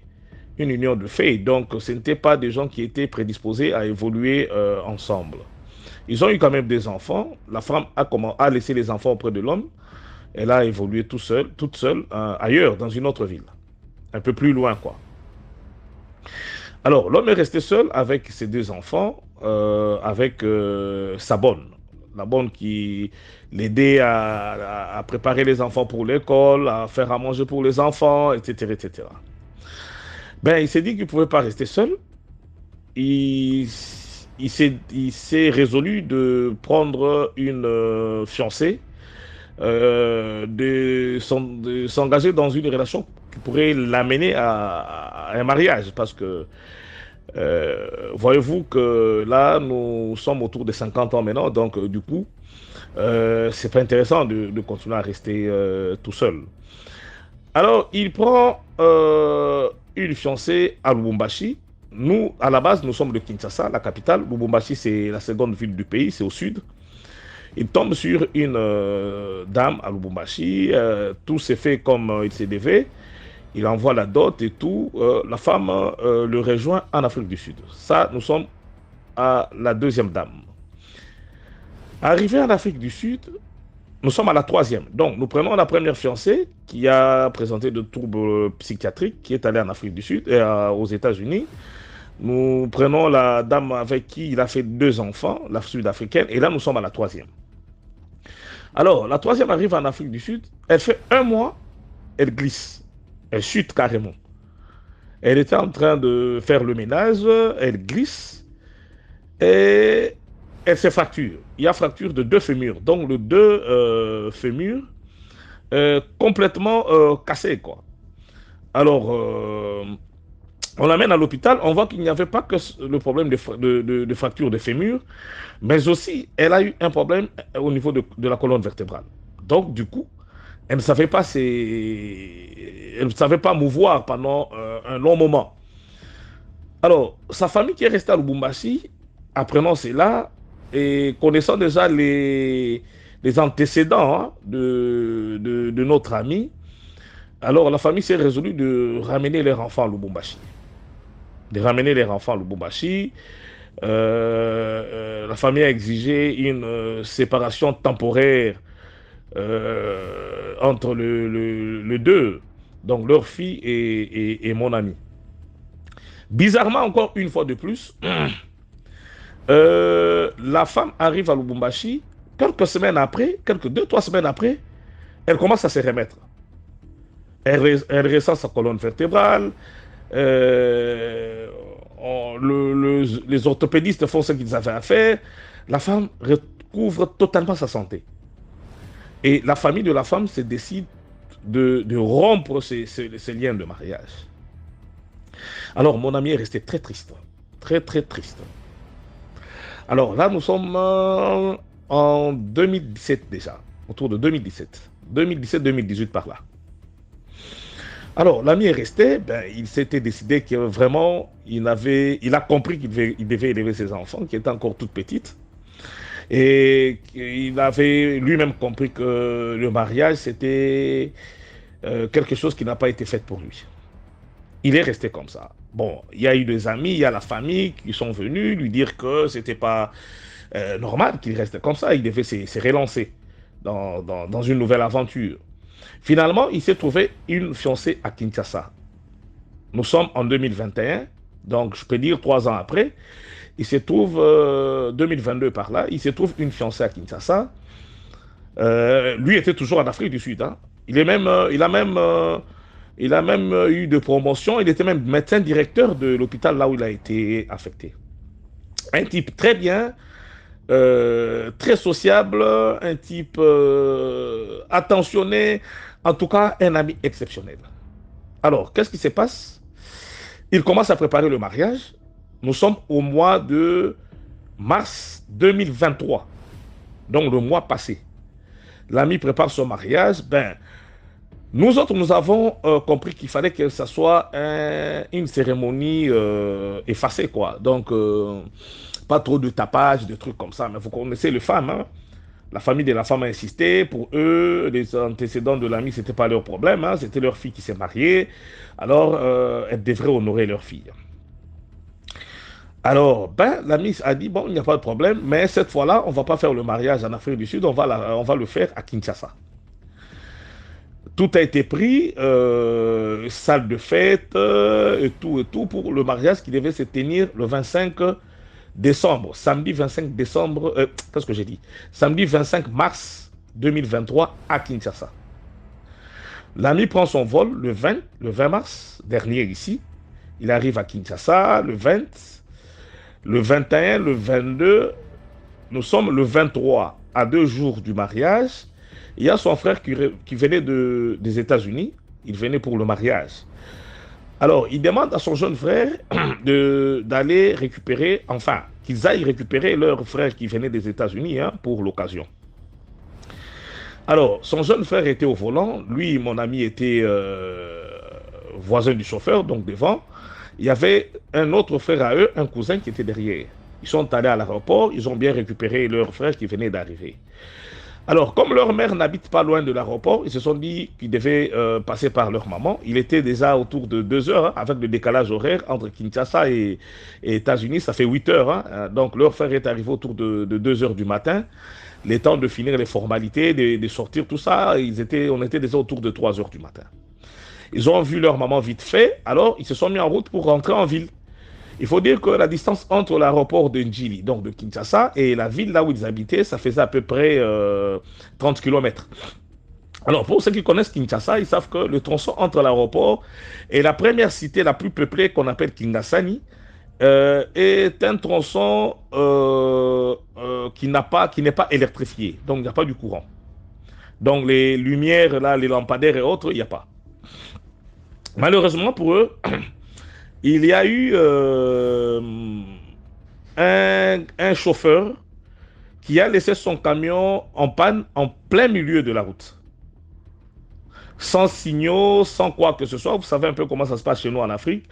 Une union de fait. Donc, ce n'étaient pas des gens qui étaient prédisposés à évoluer ensemble. Ils ont eu quand même des enfants. La femme a laissé les enfants auprès de l'homme. Elle a évolué toute seule, ailleurs, dans une autre ville. Un peu plus loin, quoi. Alors, l'homme est resté seul avec ses deux enfants, avec sa bonne. La bonne qui l'aidait à préparer les enfants pour l'école, à faire à manger pour les enfants, etc., etc. Ben, il s'est dit qu'il ne pouvait pas rester seul. Il s'est résolu de prendre une fiancée, de s'engager dans une relation qui pourrait l'amener à un mariage. Parce que, voyez-vous que là, nous sommes autour de 50 ans maintenant, donc du coup, c'est pas intéressant de continuer à rester tout seul. Alors, il prend une fiancée à Lubumbashi. Nous, à la base, nous sommes de Kinshasa, la capitale. Lubumbashi, c'est la seconde ville du pays, c'est au sud. Il tombe sur une dame à Lubumbashi. Tout s'est fait comme il s'est devait. Il envoie la dot et tout. La femme le rejoint en Afrique du Sud. Ça, nous sommes à la deuxième dame. Arrivé en Afrique du Sud, nous sommes à la troisième. Donc, nous prenons la première fiancée qui a présenté de troubles psychiatriques, qui est allée en Afrique du Sud et aux États-Unis. Nous prenons la dame avec qui il a fait 2 enfants, la sud-africaine, et là, nous sommes à la troisième. Alors, la troisième arrive en Afrique du Sud. Elle fait 1 mois, elle glisse. Elle chute carrément. Elle était en train de faire le ménage, elle glisse et elle se fracture. Il y a fracture de 2 fémurs. Donc, les 2 fémurs complètement cassés, quoi. Alors, on l'amène à l'hôpital. On voit qu'il n'y avait pas que le problème de fracture de fémur, mais aussi, elle a eu un problème au niveau de la colonne vertébrale. Donc, du coup, elle ne savait pas mouvoir pendant un long moment. Alors, sa famille qui est restée à Lubumbashi, apprenant cela, et connaissant déjà les antécédents de notre ami, alors la famille s'est résolue de ramener leurs enfants à Lubumbashi. La famille a exigé une séparation temporaire entre les deux, donc leur fille et mon ami. Bizarrement, encore une fois de plus, la femme arrive à Lubumbashi, quelques semaines après, 2-3 semaines après, elle commence à se remettre. Elle ressent sa colonne vertébrale, les orthopédistes font ce qu'ils avaient à faire, la femme recouvre totalement sa santé. Et la famille de la femme se décide de rompre ces liens de mariage. Alors, mon ami est resté très triste. Très, très triste. Alors là, nous sommes en 2017 déjà. Autour de 2017. 2017-2018 par là. Alors, l'ami est resté. Il s'était décidé que vraiment, il a compris qu'il devait élever ses enfants, qui étaient encore toutes petites. Et il avait lui-même compris que le mariage, c'était quelque chose qui n'a pas été fait pour lui. Il est resté comme ça. Bon, il y a eu des amis, il y a la famille qui sont venus lui dire que c'était pas normal qu'il reste comme ça. Il devait se relancer dans une nouvelle aventure. Finalement, il s'est trouvé une fiancée à Kinshasa. Nous sommes en 2021, donc je peux dire 3 ans après. Il se trouve, 2022 par là, il se trouve une fiancée à Kinshasa. Lui était toujours en Afrique du Sud. Hein. Il a même eu de promotion. Il était même médecin directeur de l'hôpital là où il a été affecté. Un type très bien, très sociable, un type attentionné, en tout cas un ami exceptionnel. Alors, qu'est-ce qui se passe? Il commence à préparer le mariage. Nous sommes au mois de mars 2023, donc le mois passé. L'ami prépare son mariage. Nous autres, nous avons compris qu'il fallait que ça soit une cérémonie effacée, quoi. Donc, pas trop de tapage, de trucs comme ça. Mais vous connaissez les femmes, hein. La famille de la femme a insisté. Pour eux, les antécédents de l'ami, ce n'était pas leur problème, hein. C'était leur fille qui s'est mariée. Alors, elle devrait honorer leur fille. Alors, ben, l'ami a dit, bon, il n'y a pas de problème, mais cette fois-là, on ne va pas faire le mariage en Afrique du Sud, on va le faire à Kinshasa. Tout a été pris, salle de fête, et tout, pour le mariage qui devait se tenir le 25 décembre, samedi 25 décembre, qu'est-ce que j'ai dit? Samedi 25 mars 2023 à Kinshasa. L'ami prend son vol le 20 mars dernier ici. Il arrive à Kinshasa le 20, le 21, le 22. Nous sommes le 23, à 2 jours du mariage. Il y a son frère qui venait des États-Unis. Il venait pour le mariage. Alors, il demande à son jeune frère d'aller récupérer, enfin, qu'ils aillent récupérer leur frère qui venait des États-Unis, hein, pour l'occasion. Alors, son jeune frère était au volant. Lui, mon ami, était voisin du chauffeur, donc devant. Il y avait un autre frère à eux, un cousin qui était derrière. Ils sont allés à l'aéroport, ils ont bien récupéré leur frère qui venait d'arriver. Alors, comme leur mère n'habite pas loin de l'aéroport, ils se sont dit qu'ils devaient passer par leur maman. Il était déjà autour de 2 heures, hein, avec le décalage horaire entre Kinshasa et États-Unis, ça fait 8 heures. Hein. Donc, leur frère est arrivé autour de 2 heures du matin. Le temps de finir les formalités, de sortir, tout ça, on était déjà autour de 3 heures du matin. Ils ont vu leur maman vite fait, alors ils se sont mis en route pour rentrer en ville. Il faut dire que la distance entre l'aéroport de Njili, donc de Kinshasa, et la ville là où ils habitaient, ça faisait à peu près 30 km. Alors, pour ceux qui connaissent Kinshasa, ils savent que le tronçon entre l'aéroport et la première cité la plus peuplée qu'on appelle Kingasani est un tronçon qui n'est pas électrifié, donc il n'y a pas du courant. Donc, les lumières, là, les lampadaires et autres, il n'y a pas. Malheureusement pour eux, il y a eu un chauffeur qui a laissé son camion en panne en plein milieu de la route. Sans signaux, sans quoi que ce soit. Vous savez un peu comment ça se passe chez nous en Afrique.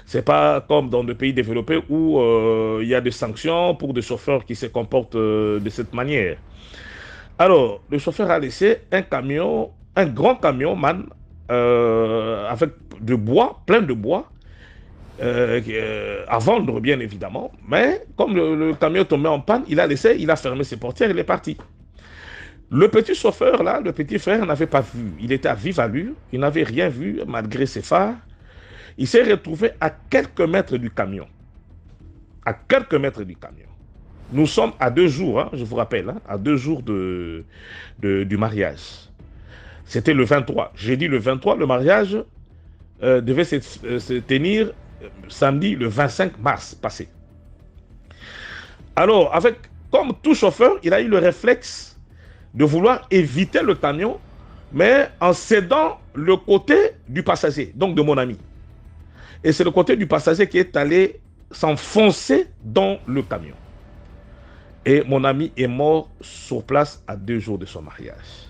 C'est pas comme dans des pays développés où il y a des sanctions pour des chauffeurs qui se comportent de cette manière. Alors, le chauffeur a laissé un camion, un grand camion, avec de bois, plein de bois, à vendre bien évidemment, mais comme le camion tombait en panne, il a fermé ses portières, il est parti. Le petit chauffeur là, le petit frère n'avait pas vu, il était à vive allure, il n'avait rien vu malgré ses phares. Il s'est retrouvé à quelques mètres du camion, à quelques mètres du camion. Nous sommes à 2 jours, hein, je vous rappelle, hein, à 2 jours du mariage. C'était le 23. J'ai dit le 23, le mariage devait se tenir samedi le 25 mars passé. Alors, comme tout chauffeur, il a eu le réflexe de vouloir éviter le camion, mais en cédant le côté du passager, donc de mon ami. Et c'est le côté du passager qui est allé s'enfoncer dans le camion. Et mon ami est mort sur place à 2 jours de son mariage.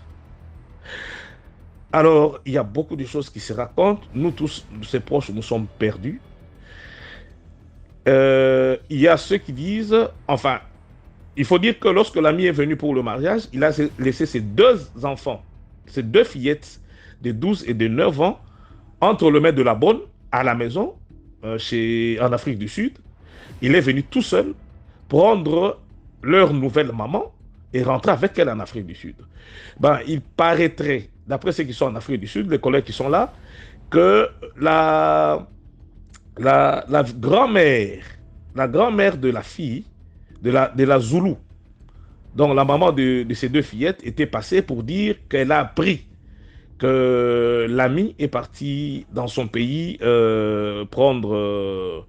Alors, il y a beaucoup de choses qui se racontent. Nous tous, ses proches, nous sommes perdus. Il y a ceux qui disent, enfin, il faut dire que lorsque l'ami est venu pour le mariage, il a laissé ses 2 enfants, ses 2 fillettes de 12 et de 9 ans, entre le maître de la bonne à la maison, en Afrique du Sud. Il est venu tout seul prendre leur nouvelle maman et rentrer avec elle en Afrique du Sud. Ben, il paraîtrait, d'après ceux qui sont en Afrique du Sud, les collègues qui sont là, que la grand-mère de la fille, de la Zoulou, donc la maman de ces 2 fillettes, était passée pour dire qu'elle a appris que l'ami est parti dans son pays prendre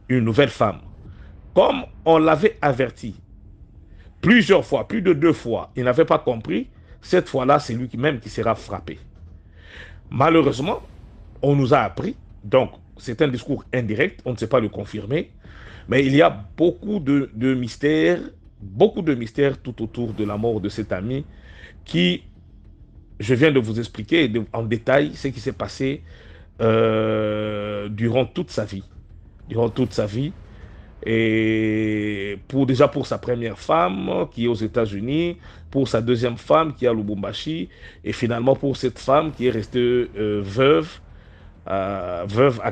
une nouvelle femme. Comme on l'avait averti plusieurs fois, plus de 2 fois, il n'avait pas compris, cette fois-là, c'est lui-même qui sera frappé. Malheureusement, on nous a appris, donc c'est un discours indirect, on ne sait pas le confirmer, mais il y a beaucoup de mystères tout autour de la mort de cet ami qui, je viens de vous expliquer en détail ce qui s'est passé durant toute sa vie. Durant toute sa vie, Et déjà pour sa première femme qui est aux États-Unis, pour sa deuxième femme qui est à Lubumbashi, et finalement pour cette femme qui est restée veuve à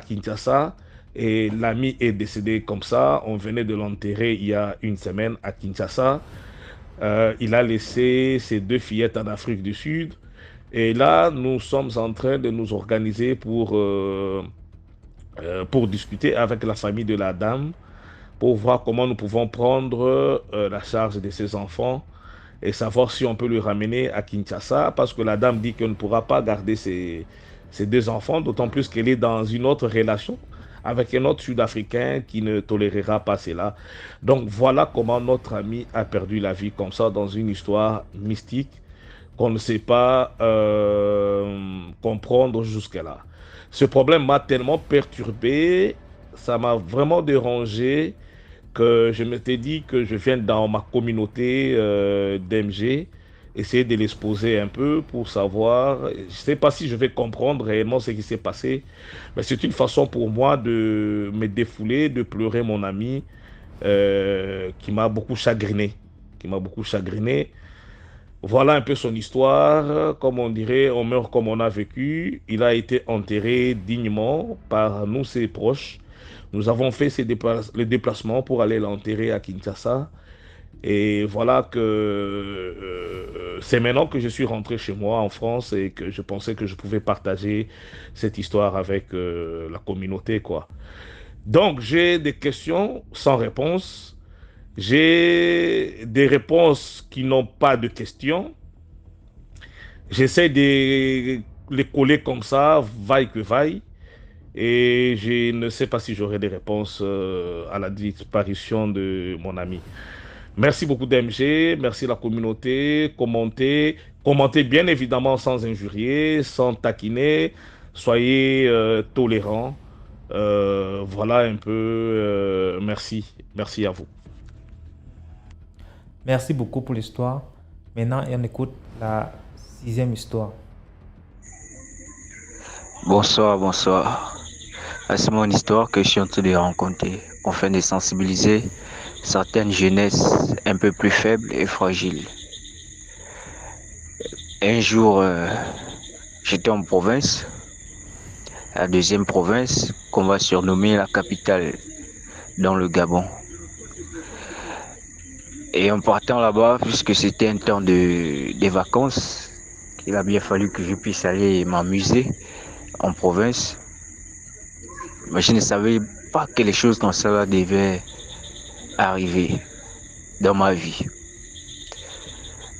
Kinshasa. Et l'ami est décédé comme ça. On venait de l'enterrer il y a une semaine à Kinshasa. Il a laissé ses 2 fillettes en Afrique du Sud. Et là, nous sommes en train de nous organiser pour discuter avec la famille de la dame, pour voir comment nous pouvons prendre la charge de ses enfants et savoir si on peut le ramener à Kinshasa, parce que la dame dit qu'elle ne pourra pas garder ses 2 enfants, d'autant plus qu'elle est dans une autre relation avec un autre Sud-Africain qui ne tolérera pas cela. Donc voilà comment notre ami a perdu la vie comme ça dans une histoire mystique qu'on ne sait pas comprendre jusque-là. Ce problème m'a tellement perturbé, ça m'a vraiment dérangé, que je m'étais dit que je viens dans ma communauté d'MG, essayer de l'exposer un peu pour savoir, je ne sais pas si je vais comprendre réellement ce qui s'est passé, mais c'est une façon pour moi de me défouler, de pleurer mon ami qui m'a beaucoup chagriné, Voilà un peu son histoire. Comme on dirait, on meurt comme on a vécu. Il a été enterré dignement par nous, ses proches. Nous avons fait les déplacements pour aller l'enterrer à Kinshasa. Et voilà que c'est maintenant que je suis rentré chez moi en France et que je pensais que je pouvais partager cette histoire avec la communauté, quoi. Donc, j'ai des questions sans réponse. J'ai des réponses qui n'ont pas de questions. J'essaie de les coller comme ça, vaille que vaille. Et je ne sais pas si j'aurai des réponses à la disparition de mon ami. Merci beaucoup DMG, merci la communauté. Commentez bien évidemment sans injurier, sans taquiner. Soyez tolérants. Voilà un peu. Merci à vous. Merci beaucoup pour l'histoire. Maintenant, on écoute la 6e histoire. Bonsoir. C'est mon histoire que je suis en train de raconter, afin de sensibiliser certaines jeunesses un peu plus faibles et fragiles. Un jour, j'étais en province, la deuxième province qu'on va surnommer la capitale dans le Gabon. Et en partant là-bas, puisque c'était un temps de vacances, il a bien fallu que je puisse aller m'amuser en province. Mais je ne savais pas que les choses comme ça devaient arriver dans ma vie.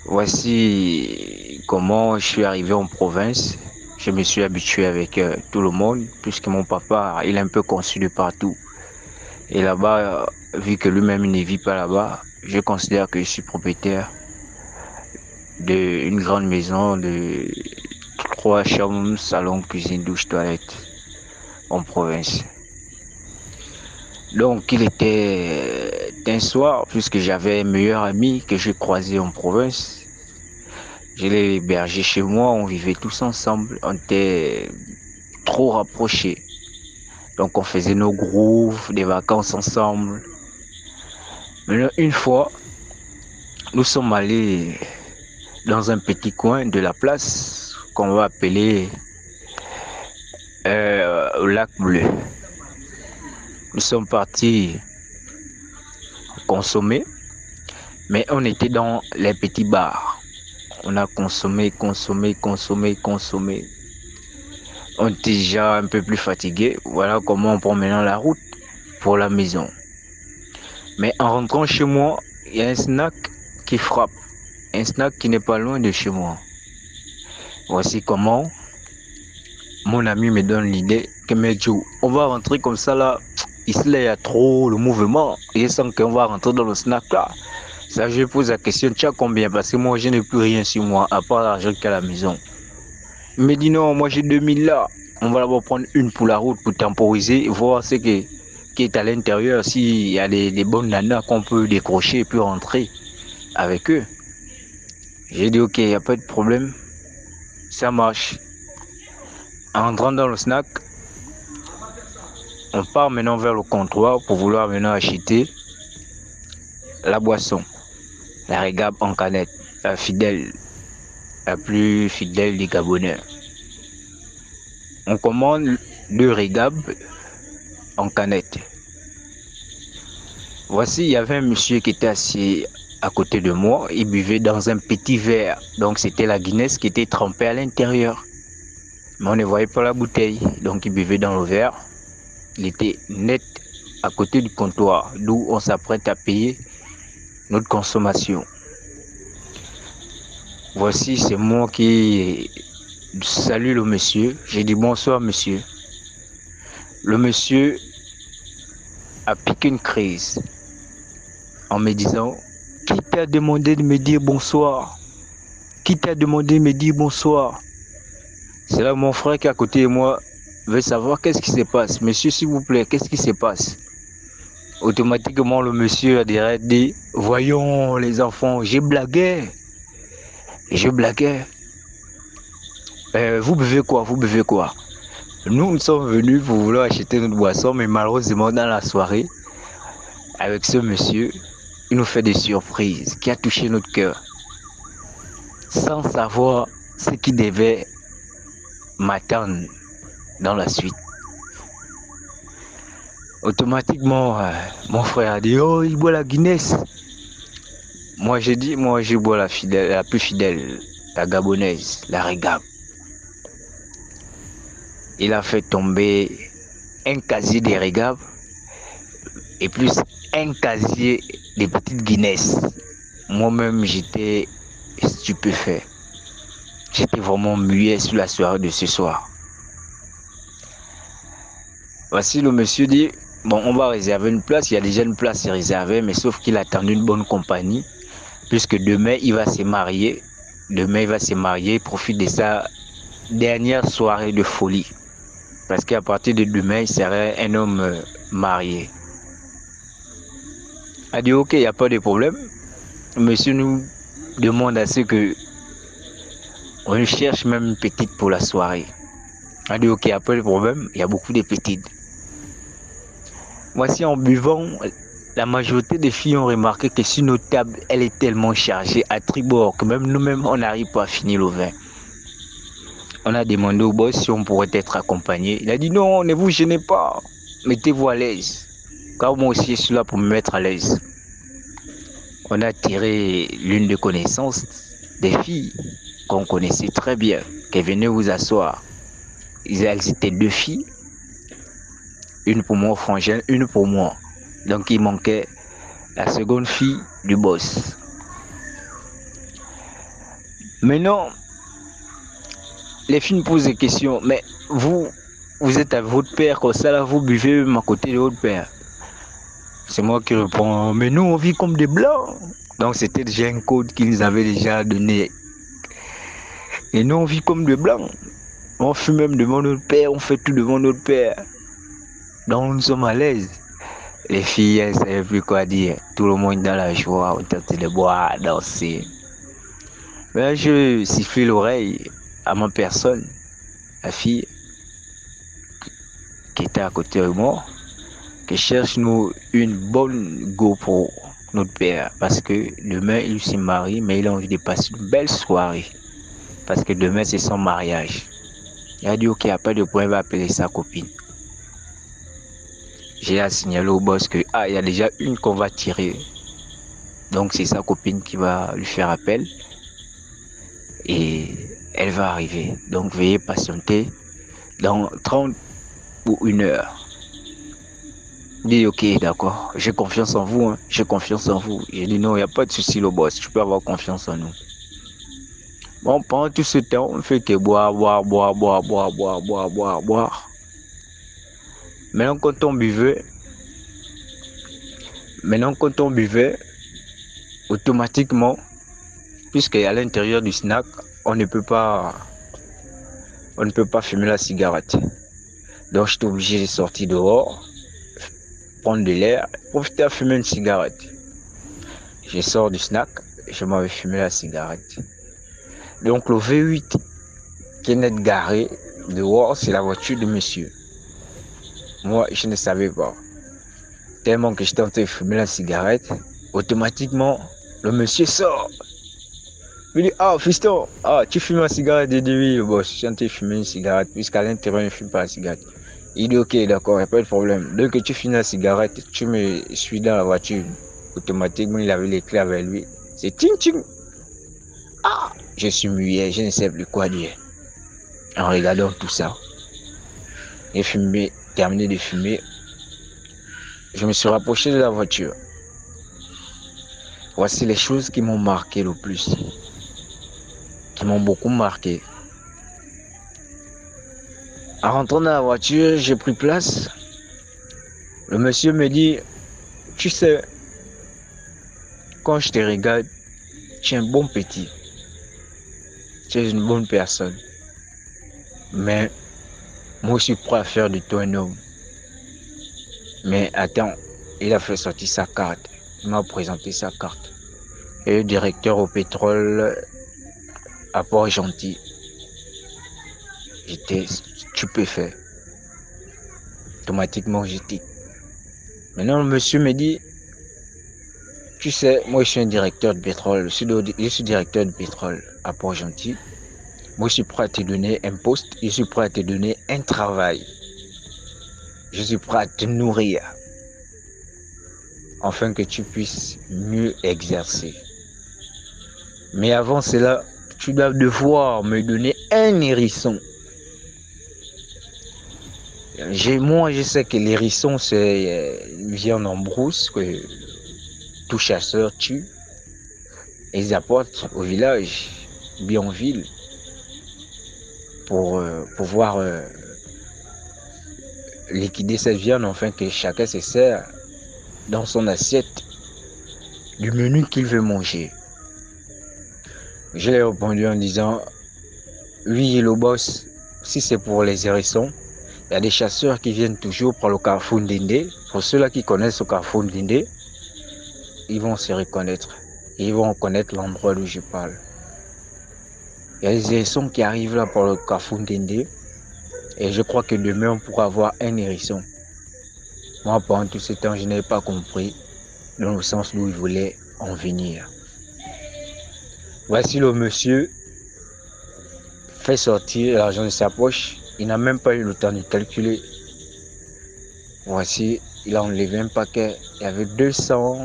Voici comment je suis arrivé en province. Je me suis habitué avec tout le monde, puisque mon papa, il est un peu conçu de partout. Et là-bas, vu que lui-même ne vit pas là-bas, je considère que je suis propriétaire d'une grande maison de 3 chambres, salon, cuisine, douche, toilette en province. Donc il était un soir, puisque j'avais un meilleur ami que j'ai croisé en province. Je l'ai hébergé chez moi, on vivait tous ensemble, on était trop rapprochés. Donc on faisait nos grooves, des vacances ensemble. Mais une fois, nous sommes allés dans un petit coin de la place qu'on va appeler Lac Bleu. Nous sommes partis consommer, mais on était dans les petits bars. On a consommé. On était déjà un peu plus fatigué. Voilà comment on prend maintenant la route pour la maison. Mais en rentrant chez moi, il y a un snack qui frappe. Un snack qui n'est pas loin de chez moi. Voici comment mon ami me donne l'idée que on va rentrer comme ça là. Ici là, il y a trop le mouvement. Et je sens qu'on va rentrer dans le snack là. Ça, je pose la question, tu as combien? Parce que moi, je n'ai plus rien sur moi, à part l'argent qu'il y a à la maison. Il me dit non, moi j'ai 2000 là. On va d'abord prendre une pour la route, pour temporiser, voir ce qui est à l'intérieur, s'il y a des bonnes nanas qu'on peut décrocher et puis rentrer avec eux. J'ai dit ok, il n'y a pas de problème. Ça marche. En rentrant dans le snack, On part maintenant vers le comptoir pour vouloir maintenant acheter la boisson, la Régab en canette, la plus fidèle des Gabonais. On commande le Régab en canette. Voici, il y avait un monsieur qui était assis à côté de moi, il buvait dans un petit verre. Donc c'était la Guinness qui était trempée à l'intérieur. Mais on ne voyait pas la bouteille, donc il buvait dans le verre. Il était net à côté du comptoir, d'où on s'apprête à payer notre consommation. Voici, c'est moi qui salue le monsieur. J'ai dit bonsoir monsieur. Le monsieur a piqué une crise en me disant: qui t'a demandé de me dire bonsoir? Qui t'a demandé de me dire bonsoir? C'est là mon frère qui est à côté de moi veut savoir qu'est-ce qui se passe. Monsieur, s'il vous plaît, qu'est-ce qui se passe? Automatiquement, le monsieur a direct dit: voyons les enfants, j'ai blagué. Je blaguais. Vous buvez quoi? Vous buvez quoi? Nous sommes venus pour vouloir acheter notre boisson, mais malheureusement, dans la soirée, avec ce monsieur, il nous fait des surprises qui a touché notre cœur, sans savoir ce qui devait m'attendre dans la suite. Automatiquement, mon frère a dit: oh, il boit la Guinness. Moi, j'ai dit: moi, je bois la plus fidèle, la gabonaise, la Régab. Il a fait tomber un casier de Régab et plus un casier des petites Guinness. Moi-même, j'étais stupéfait. J'étais vraiment muet sur la soirée de ce soir. Voici, le monsieur dit: bon, on va réserver une place. Il y a déjà une place réservée, mais sauf qu'il attend une bonne compagnie, puisque demain, il va se marier. Demain, il va se marier. Il profite de sa dernière soirée de folie. Parce qu'à partir de demain, il serait un homme marié. Il a dit: ok, il n'y a pas de problème. Monsieur nous demande à ce que on cherche même une petite pour la soirée. Il a dit: ok, il n'y a pas de problème. Il y a beaucoup de petites. Voici, en buvant, la majorité des filles ont remarqué que sur nos tables, elle est tellement chargée à tribord que même nous-mêmes, on n'arrive pas à finir le vin. On a demandé au boss si on pourrait être accompagné. Il a dit: non, ne vous gênez pas. Mettez-vous à l'aise. Car moi aussi, je suis là pour me mettre à l'aise. On a tiré l'une des connaissances des filles qu'on connaissait très bien, qui venaient vous asseoir. Elles étaient 2 filles. Une pour moi, frangin, une pour moi. Donc, il manquait la seconde fille du boss. Maintenant, les filles me posent des questions. Mais vous êtes avec votre père comme ça, là, vous buvez même à côté de votre père. C'est moi qui réponds: mais nous, on vit comme des blancs. Donc, c'était déjà un code qu'ils nous avaient déjà donné. Et nous, on vit comme des blancs. On fume même devant notre père, on fait tout devant notre père. Donc, nous sommes à l'aise. Les filles, elles ne savaient plus quoi dire. Tout le monde dans la joie, on tentait de boire, danser. Mais je sifflais l'oreille à ma personne, la fille qui était à côté de moi, qui cherche nous une bonne go pour notre père. Parce que demain, il se marie, mais il a envie de passer une belle soirée. Parce que demain, c'est son mariage. Il a dit: ok, il n'y a pas de problème, il va appeler sa copine. J'ai signalé au boss que il y a déjà une qu'on va tirer. Donc c'est sa copine qui va lui faire appel. Et elle va arriver. Donc veuillez patienter dans 30 ou 1 heure. Il dit: ok, d'accord, j'ai confiance en vous, hein. J'ai confiance en vous. J'ai dit: non, il n'y a pas de souci, le boss, tu peux avoir confiance en nous. Bon, pendant tout ce temps, on fait que boire. Maintenant, quand on buvait, automatiquement, puisqu'à l'intérieur du snack, on ne peut pas fumer la cigarette. Donc, j'étais obligé de sortir dehors, prendre de l'air, profiter à fumer une cigarette. Je sors du snack, je m'avais fumé la cigarette. Donc, le V8 qui est net garé dehors, c'est la voiture de monsieur. Moi, je ne savais pas. Tellement que j'étais en train de fumer la cigarette, automatiquement, le monsieur sort. Il dit, ah, fiston, tu fumes la cigarette? Il dit, oui, le boss, je suis en train de fumer une cigarette, puisqu'à l'intérieur, je ne fume pas la cigarette. Il dit, ok, d'accord, il n'y a pas de problème. Dès que tu finis la cigarette, tu me suis dans la voiture. Automatiquement, il avait les clés avec lui. C'est ting-ting. Ah, je suis muet, je ne sais plus quoi dire. En regardant tout ça, j'ai fumé, terminé de fumer. Je me suis rapproché de la voiture. Voici les choses qui m'ont marqué le plus, qui m'ont beaucoup marqué. En rentrant dans la voiture, j'ai pris place. Le monsieur me dit, tu sais, quand je te regarde, tu es un bon petit. Tu es une bonne personne. Mais moi, je suis prêt à faire de toi un homme. Mais attends, il a fait sortir sa carte. Il m'a présenté sa carte. Et le directeur au pétrole à Port-Gentil. J'étais stupéfait. Automatiquement, j'étais. Maintenant, le monsieur me dit, tu sais, moi, je suis un directeur de pétrole. Je suis directeur de pétrole à Port-Gentil. Moi, je suis prêt à te donner un poste. Je suis prêt à te donner un travail. Je suis prêt à te nourrir. Afin que tu puisses mieux exercer. Mais avant cela, tu dois devoir me donner un hérisson. Moi, je sais que l'hérisson, c'est une viande en brousse que tout chasseur tue. Et ils apportent au village, bien en ville, pour pouvoir liquider cette viande, afin que chacun se sert dans son assiette du menu qu'il veut manger. Je lui ai répondu en disant, oui, le boss, si c'est pour les hérissons, il y a des chasseurs qui viennent toujours par le carrefour Ndindé. Pour ceux-là qui connaissent le carrefour Ndindé, ils vont se reconnaître. Ils vont reconnaître l'endroit d'où je parle. Il y a des hérissons qui arrivent là par le carrefour Ndindé. Et je crois que demain, on pourra avoir un hérisson. Moi, pendant tout ce temps, je n'avais pas compris dans le sens d'où il voulait en venir. Voici le monsieur fait sortir l'argent de sa poche. Il n'a même pas eu le temps de calculer. Voici, il a enlevé un paquet. Il y avait 200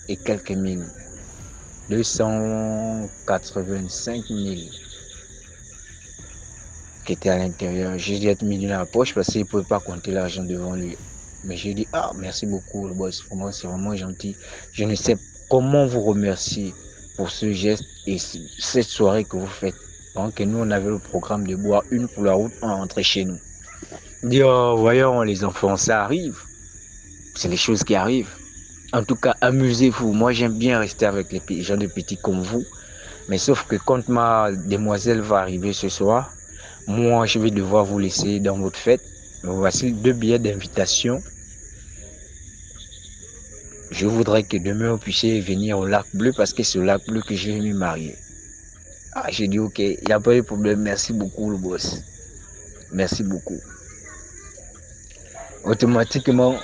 et quelques mille. 285 000 qui étaient à l'intérieur. J'ai dû être mis dans la poche parce qu'il ne pouvait pas compter l'argent devant lui. Mais j'ai dit, merci beaucoup le boss. Pour moi, c'est vraiment gentil. Je ne sais comment vous remercier pour ce geste et cette soirée que vous faites. Donc, nous, on avait le programme de boire une pour la route, on est rentré chez nous. Dit, voyons les enfants, ça arrive. C'est les choses qui arrivent. En tout cas, amusez-vous. Moi, j'aime bien rester avec les gens de petits comme vous. Mais sauf que quand ma demoiselle va arriver ce soir, moi, je vais devoir vous laisser dans votre fête. Voici 2 billets d'invitation. Je voudrais que demain, vous puissiez venir au Lac Bleu parce que c'est au Lac Bleu que je vais me marier. J'ai dit, ok, il n'y a pas de problème. Merci beaucoup, le boss. Merci beaucoup. Automatiquement,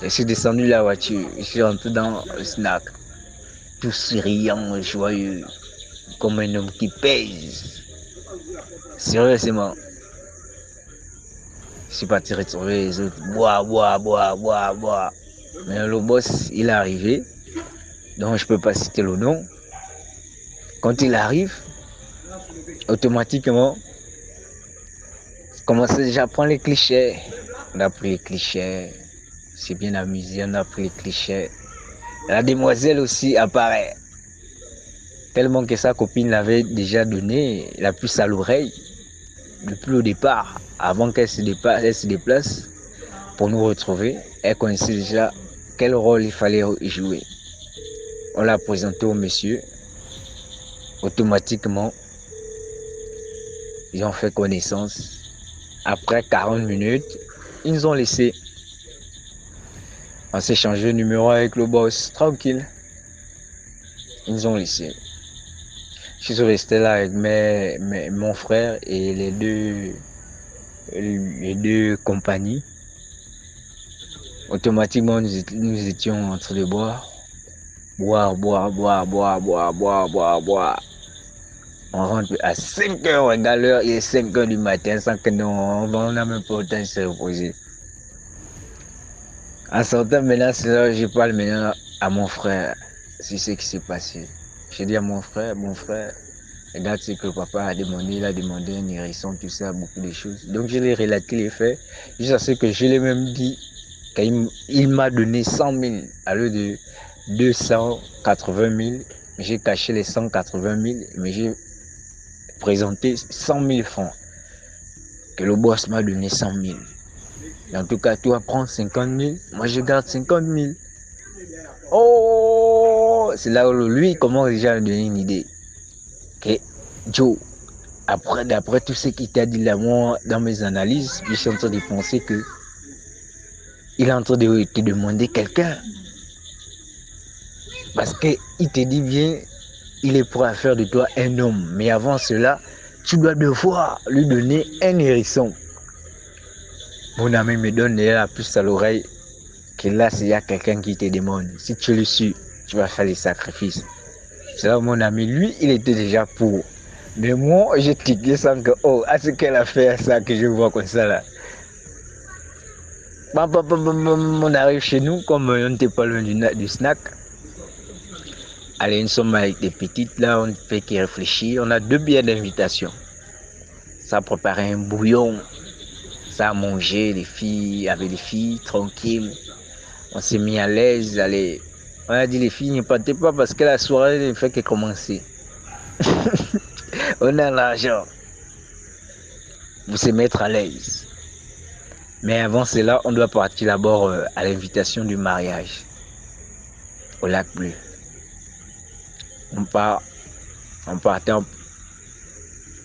je suis descendu de la voiture. Je suis rentré dans le snack. Tout souriant, joyeux, comme un homme qui pèse. Sérieusement. Je suis parti retrouver les autres. Bois. Mais le boss, il est arrivé. Donc, je ne peux pas citer le nom. Quand il arrive, automatiquement, je commence déjà à prendre les clichés. On a pris les clichés. C'est bien amusé, on a pris les clichés. La demoiselle aussi apparaît. Tellement que sa copine l'avait déjà donné la puce à l'oreille. Depuis le départ, avant qu'elle se déplace pour nous retrouver, elle connaissait déjà quel rôle il fallait jouer. On l'a présenté au monsieur. Automatiquement, ils ont fait connaissance. Après 40 minutes, ils nous ont laissé. On s'est changé de numéro avec le boss, tranquille. Ils nous ont laissé. Je suis resté là avec mon frère et les 2 les deux compagnies. Automatiquement, nous étions en train de boire. Boire. On rentre à 5 heures, regarde l'heure, il est 5 heures du matin, sans que on n'a même pas le temps de se reposer. En sortant maintenant, c'est là je parle maintenant à mon frère, c'est ce qui s'est passé. J'ai dit à mon frère, regarde ce que papa a demandé, il a demandé un hérisson, tout ça, beaucoup de choses. Donc je lui ai relaté les faits, jusqu'à ce que je l'ai même dit, qu'il m'a donné 100 000 à lieu de 280 000. J'ai caché les 180 000, mais j'ai présenté 100 000 francs. Que le boss m'a donné 100 000. En tout cas, toi, prends 50 000, moi je garde 50 000. Oh, c'est là où lui commence déjà à me donner une idée. Que Joe, d'après tout ce qu'il t'a dit là, moi, dans mes analyses, je suis en train de penser que il est en train de te demander quelqu'un. Parce qu'il te dit bien, il est prêt à faire de toi un homme. Mais avant cela, tu dois devoir lui donner un hérisson. Mon ami me donne la puce à l'oreille que là, s'il y a quelqu'un qui te demande, si tu le suis, tu vas faire les sacrifices. C'est là mon ami, lui, il était déjà pour. Mais moi, j'ai tiqué sans que, à ce qu'elle a fait ça, que je vois comme ça là. On arrive chez nous, comme on n'était pas loin du snack. Allez, nous sommes avec des petites, là, on ne fait qu'y réfléchir. On a 2 billets d'invitation. Ça a préparé un bouillon. Ça a mangé, les filles, avec les filles, tranquille. On s'est mis à l'aise, allez. On a dit, les filles, ne partez pas parce que la soirée ne fait que commencer. On a l'argent. Vous se mettre à l'aise. Mais avant cela, on doit partir d'abord à l'invitation du mariage. Au lac bleu. On partait,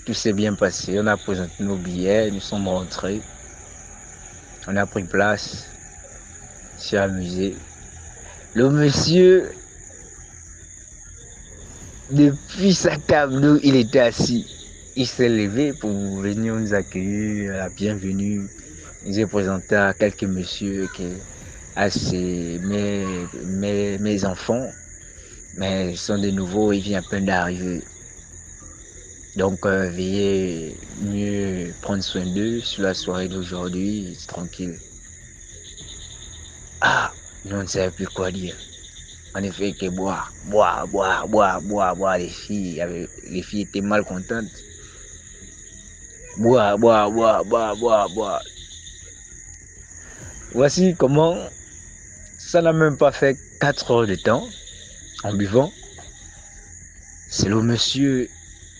tout s'est bien passé. On a présenté nos billets, nous sommes rentrés. On a pris place, s'est amusé. Le monsieur, depuis sa table où il était assis, il s'est levé pour venir nous accueillir, la bienvenue. Il s'est présenté à quelques messieurs mes enfants, mais ils sont de nouveau, il vient à peine d'arriver. Donc, veuillez mieux prendre soin d'eux sur la soirée d'aujourd'hui, tranquille. Nous on ne savait plus quoi dire. On ne fait que boire, les filles étaient mal contentes. Boire. Voici comment, ça n'a même pas fait 4 heures de temps, en buvant. C'est le monsieur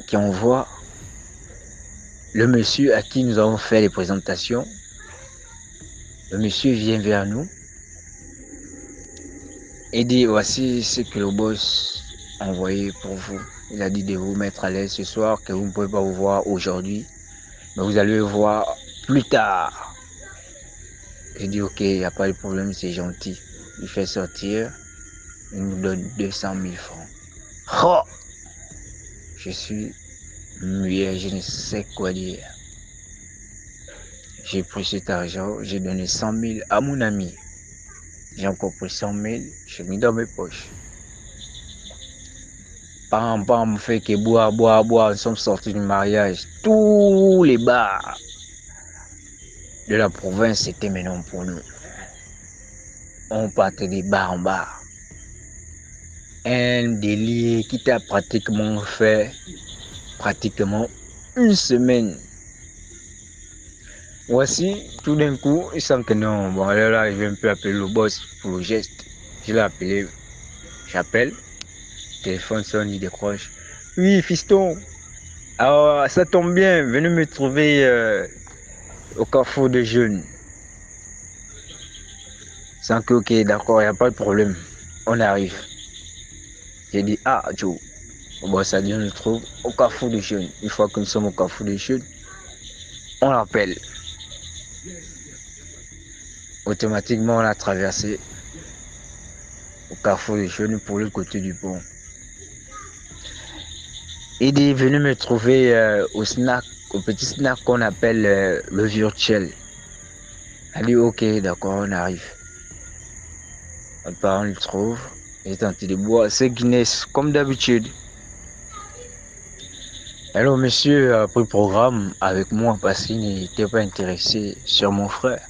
qui envoie, le monsieur à qui nous avons fait les présentations. Le monsieur vient vers nous et dit, voici ce que le boss a envoyé pour vous. Il a dit de vous mettre à l'aise ce soir, que vous ne pouvez pas vous voir aujourd'hui, mais vous allez le voir plus tard. J'ai dit, ok, il n'y a pas de problème, c'est gentil. Il fait sortir, il nous donne 200 000 francs. Oh! Je suis muet, je ne sais quoi dire. J'ai pris cet argent, j'ai donné 100 000 à mon ami. J'ai encore pris 100 000, j'ai mis dans mes poches. Pam, fait que boire, nous sommes sortis du mariage. Tous les bars de la province étaient maintenant pour nous. On partait des bar en bar. Un délire qui t'a pratiquement fait une semaine. Voici, tout d'un coup, il sent que non. Bon, là, je vais un peu appeler le boss pour le geste. Je l'ai appelé. J'appelle. Le téléphone sonne, il décroche. Oui, fiston. Alors, ça tombe bien. Venez me trouver au carrefour de jeunes. Sans que, ok, d'accord, il n'y a pas de problème. On arrive. J'ai dit, Joe. Bon, ça dit, on le trouve au carrefour des jeunes. Une fois que nous sommes au carrefour des jeunes, on l'appelle. Automatiquement, on a traversé au carrefour des jeunes pour le côté du pont. Il est venu me trouver au snack au petit snack qu'on appelle le virtuel. Elle dit ok, d'accord, on arrive. On part, on le trouve. Et tenté de boire. C'est Guinness, comme d'habitude. Alors, monsieur a pris programme avec moi parce qu'il n'était pas intéressé sur mon frère.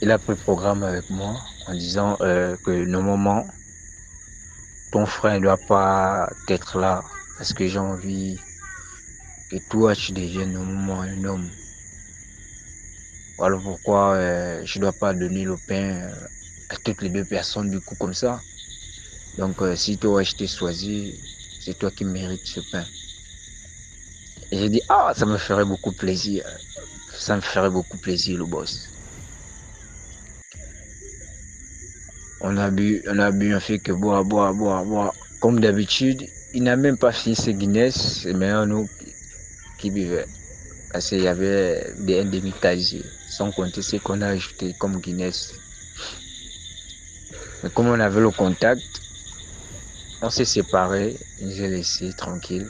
Il a pris programme avec moi en disant que normalement, ton frère ne doit pas être là parce que j'ai envie que toi, tu deviennes normalement un homme. Voilà pourquoi je ne dois pas donner le pain à toutes les deux personnes du coup comme ça. Donc, si toi, je t'ai choisi, c'est toi qui mérites ce pain. Et j'ai dit, ah, ça me ferait beaucoup plaisir. Ça me ferait beaucoup plaisir, le boss. On a bu, on fait que boire. Comme d'habitude, il n'a même pas fini ses Guinness, c'est maintenant nous qui buvaient. Parce qu'il y avait un demi-casier, sans compter ce qu'on a ajouté comme Guinness. Mais comme on avait le contact, on s'est séparés, j'ai laissé tranquille.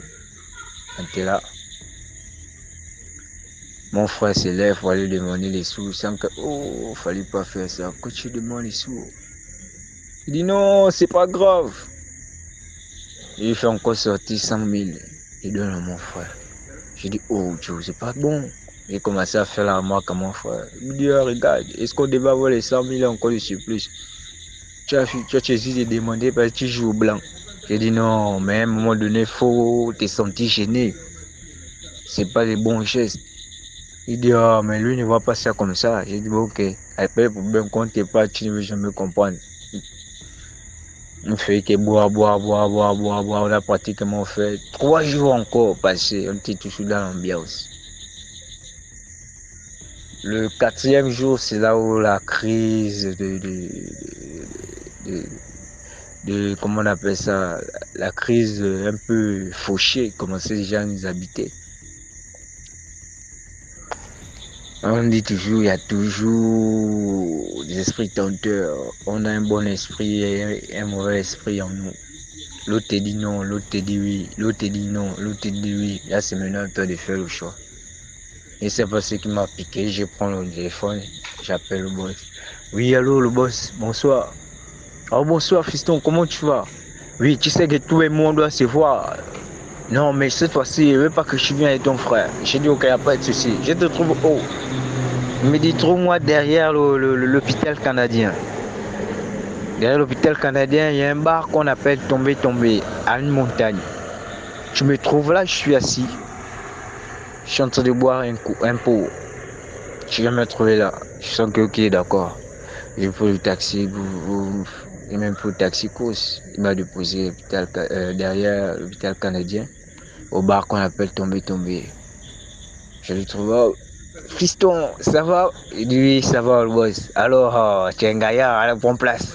On était là. Mon frère se lève pour aller demander les sous, sans que, oh, fallait pas faire ça. Pourquoi tu demandes les sous? Il dit non, c'est pas grave. Il fait encore sortir 100 000. Il donne à mon frère. J'ai dit, oh Dieu, c'est pas bon. Il commençait à faire la remarque à mon frère. Il me dit, oh, regarde, est-ce qu'on devait avoir les 100 000 encore de surplus? Tu as choisi de demander parce que tu joues au blanc. J'ai dit non, mais à un moment donné, il faut te sentir gêné. C'est pas les bons gestes. Il dit, ah, mais lui ne voit pas ça comme ça. J'ai dit, ok, après, pour bien compter pas, tu ne veux jamais comprendre. On fait que boire. On a pratiquement fait 3 jours encore passés. On était toujours dans l'ambiance. Le 4e jour, c'est là où la crise de comment on appelle ça, la crise un peu fauchée commençait déjà à nous habiter. On dit toujours, il y a toujours des esprits tenteurs. On a un bon esprit et un mauvais esprit en nous. L'autre te dit non, l'autre te dit oui, l'autre te dit non, l'autre te dit oui. Là, c'est maintenant le temps de faire le choix. Et c'est pas ce qui m'a piqué. Je prends le téléphone, j'appelle le boss. Oui, allô, le boss, bonsoir. Oh, bonsoir, fiston, comment tu vas? Oui, tu sais que tout le monde doit se voir. Non, mais cette fois-ci, je ne veux pas que je vienne avec ton frère. J'ai dit, ok, il n'y a pas de souci. Je te trouve où? Il me dit, trouve-moi derrière l'hôpital canadien. Derrière l'hôpital canadien, il y a un bar qu'on appelle Tomber, à une montagne. Tu me trouves là, je suis assis. Je suis en train de boire un pot. Tu viens me trouver là. Je sens que, ok, d'accord. J'ai pris le taxi, et même pour le taxi course. Il m'a déposé derrière l'hôpital canadien, au bar qu'on appelle Tomber. Je lui trouve, oh, fiston, ça va? Il dit, oui, ça va, le boss. Alors, tu es un gaillard, allez, prends place.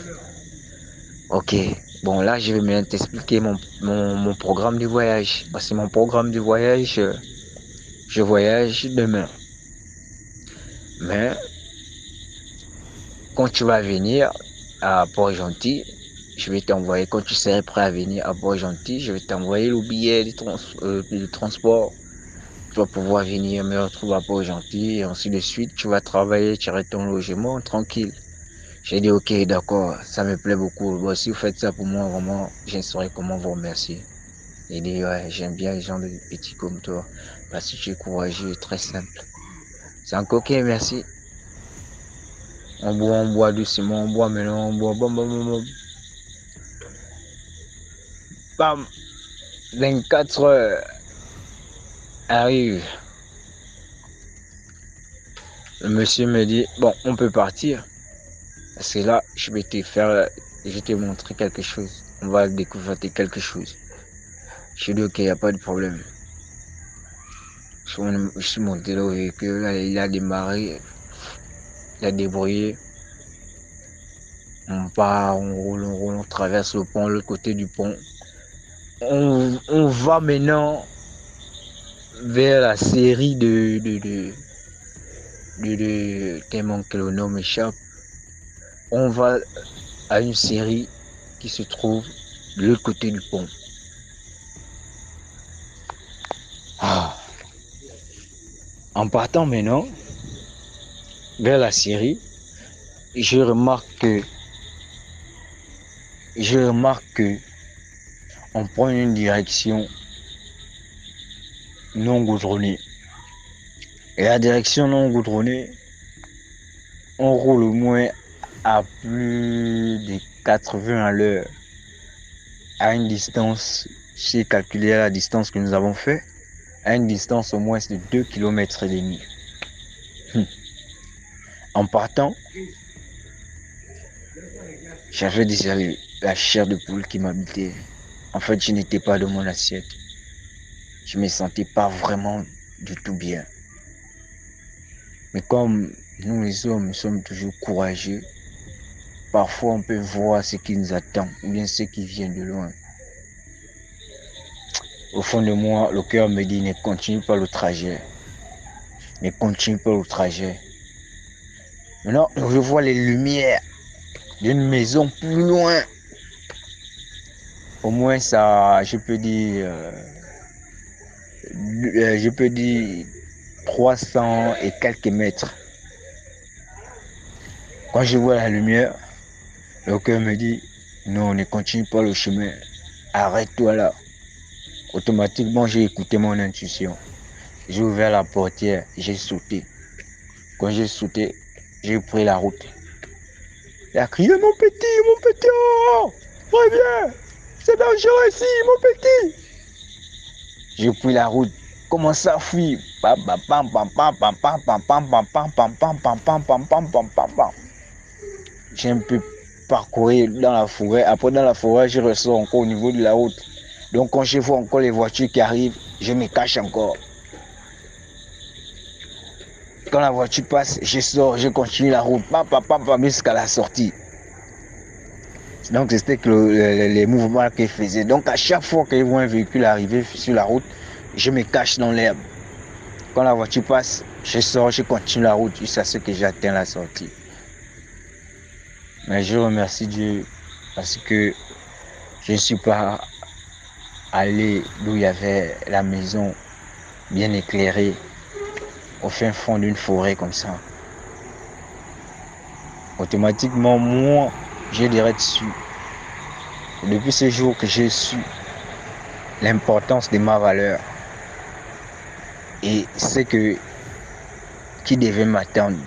Ok, bon, là, je vais maintenant t'expliquer mon programme de voyage. Parce que mon programme de voyage, je voyage demain. Mais, quand tu vas venir à Port-Gentil, je vais t'envoyer, quand tu seras prêt à venir à Port-Gentil, je vais t'envoyer le billet de transport. Tu vas pouvoir venir me retrouver à Port-Gentil et ainsi de suite. Tu vas travailler, tu auras ton logement tranquille. J'ai dit ok, d'accord, ça me plaît beaucoup. Bon, si vous faites ça pour moi, vraiment, je ne saurais comment vous remercier. Il dit ouais, j'aime bien les gens de petits comme toi parce que tu es courageux et très simple. C'est encore ok, merci. On boit doucement, on boit maintenant, on boit, bam, 24 heures arrive. Le monsieur me dit, bon, on peut partir. Parce que là, je vais te montrer quelque chose. On va découvrir quelque chose. Je dis, ok, il n'y a pas de problème. Je suis monté là au véhicule, là, il a démarré, il a débrouillé. On part, on roule, on traverse le pont, l'autre côté du pont. On va maintenant vers la série tellement que le nom m'échappe. On va à une série qui se trouve de l'autre côté du pont. Ah. En partant maintenant vers la Syrie, je remarque que on prend une direction non goudronnée. Et la direction non goudronnée, on roule au moins à plus de 80 à l'heure, à une distance, j'ai calculé la distance que nous avons fait, à une distance au moins de 2,5 km. En partant, j'avais déjà la chair de poule qui m'habitait. En fait, je n'étais pas de mon assiette. Je me sentais pas vraiment du tout bien. Mais comme nous les hommes, nous sommes toujours courageux, parfois on peut voir ce qui nous attend, ou bien ce qui vient de loin. Au fond de moi, le cœur me dit, ne continue pas le trajet. Ne continue pas le trajet. Maintenant, je vois les lumières d'une maison plus loin. Au moins, ça, je peux dire 300 et quelques mètres. Quand je vois la lumière, le cœur me dit, non, ne continue pas le chemin. Arrête-toi là. Automatiquement, j'ai écouté mon intuition. J'ai ouvert la portière, j'ai sauté. Quand j'ai sauté, j'ai pris la route. Il a crié, mon petit, oh, reviens, c'est dangereux ici, mon petit. J'ai pris la route, commencé à fuir. J'ai un peu parcouru dans la forêt. Après, dans la forêt, je ressors encore au niveau de la route. Donc, quand je vois encore les voitures qui arrivent, je me cache encore. Quand la voiture passe, je sors, je continue la route, jusqu'à la sortie. Donc, c'était que les mouvements qu'ils faisaient. Donc, à chaque fois que je vois un véhicule arriver sur la route, je me cache dans l'herbe. Quand la voiture passe, je sors, je continue la route jusqu'à ce que j'atteins la sortie. Mais je remercie Dieu parce que je ne suis pas allé d'où il y avait la maison bien éclairée, au fin fond d'une forêt comme ça. Automatiquement, moi, j'ai direct su. Depuis ce jour que j'ai su l'importance de ma valeur et ce qui devait m'attendre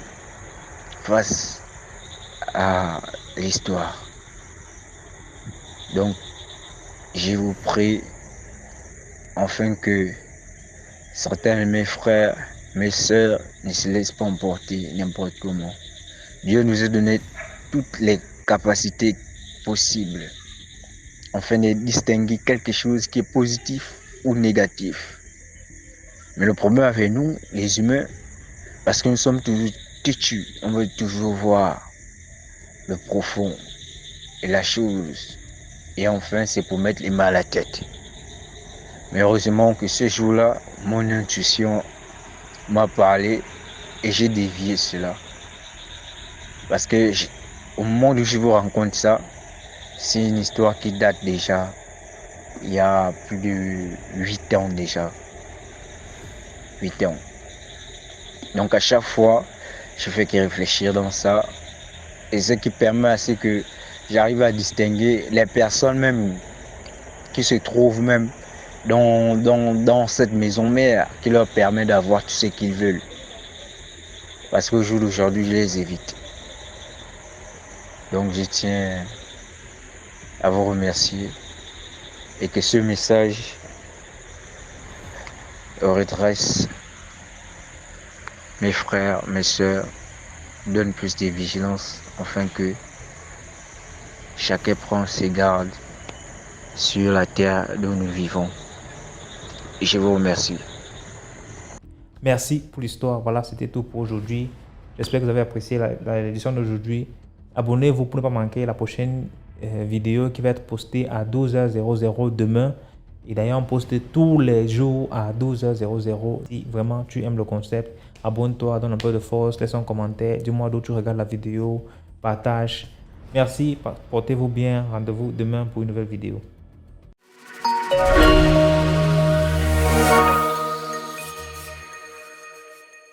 face à l'histoire. Donc, je vous prie afin que certains de mes frères, mes sœurs ne se laissent pas emporter n'importe comment. Dieu nous a donné toutes les capacités possibles afin de distinguer quelque chose qui est positif ou négatif. Mais le problème avec nous, les humains, parce que nous sommes toujours têtus, on veut toujours voir le profond et la chose. Et enfin, c'est pour mettre les mains à la tête. Mais heureusement que ce jour-là, mon intuition m'a parlé et j'ai dévié cela. Parce que au moment où je vous raconte ça, c'est une histoire qui date déjà il y a plus de 8 ans déjà. 8 ans. Donc à chaque fois, je fais que réfléchir dans ça. Et ce qui permet à ce que j'arrive à distinguer les personnes même qui se trouvent même dans cette maison mère qui leur permet d'avoir tout ce qu'ils veulent. Parce qu'au jour d'aujourd'hui, je les évite. Donc je tiens à vous remercier et que ce message redresse mes frères, mes sœurs, donne plus de vigilance afin que chacun prend ses gardes sur la terre où nous vivons. Et je vous remercie. Merci pour l'histoire. Voilà, c'était tout pour aujourd'hui. J'espère que vous avez apprécié l'édition d'aujourd'hui. Abonnez-vous pour ne pas manquer la prochaine vidéo qui va être postée à 12h00 demain. Et d'ailleurs, on poste tous les jours à 12h00. Si vraiment tu aimes le concept, abonne-toi, donne un peu de force, laisse un commentaire, dis-moi d'où tu regardes la vidéo, partage. Merci, portez-vous bien. Rendez-vous demain pour une nouvelle vidéo.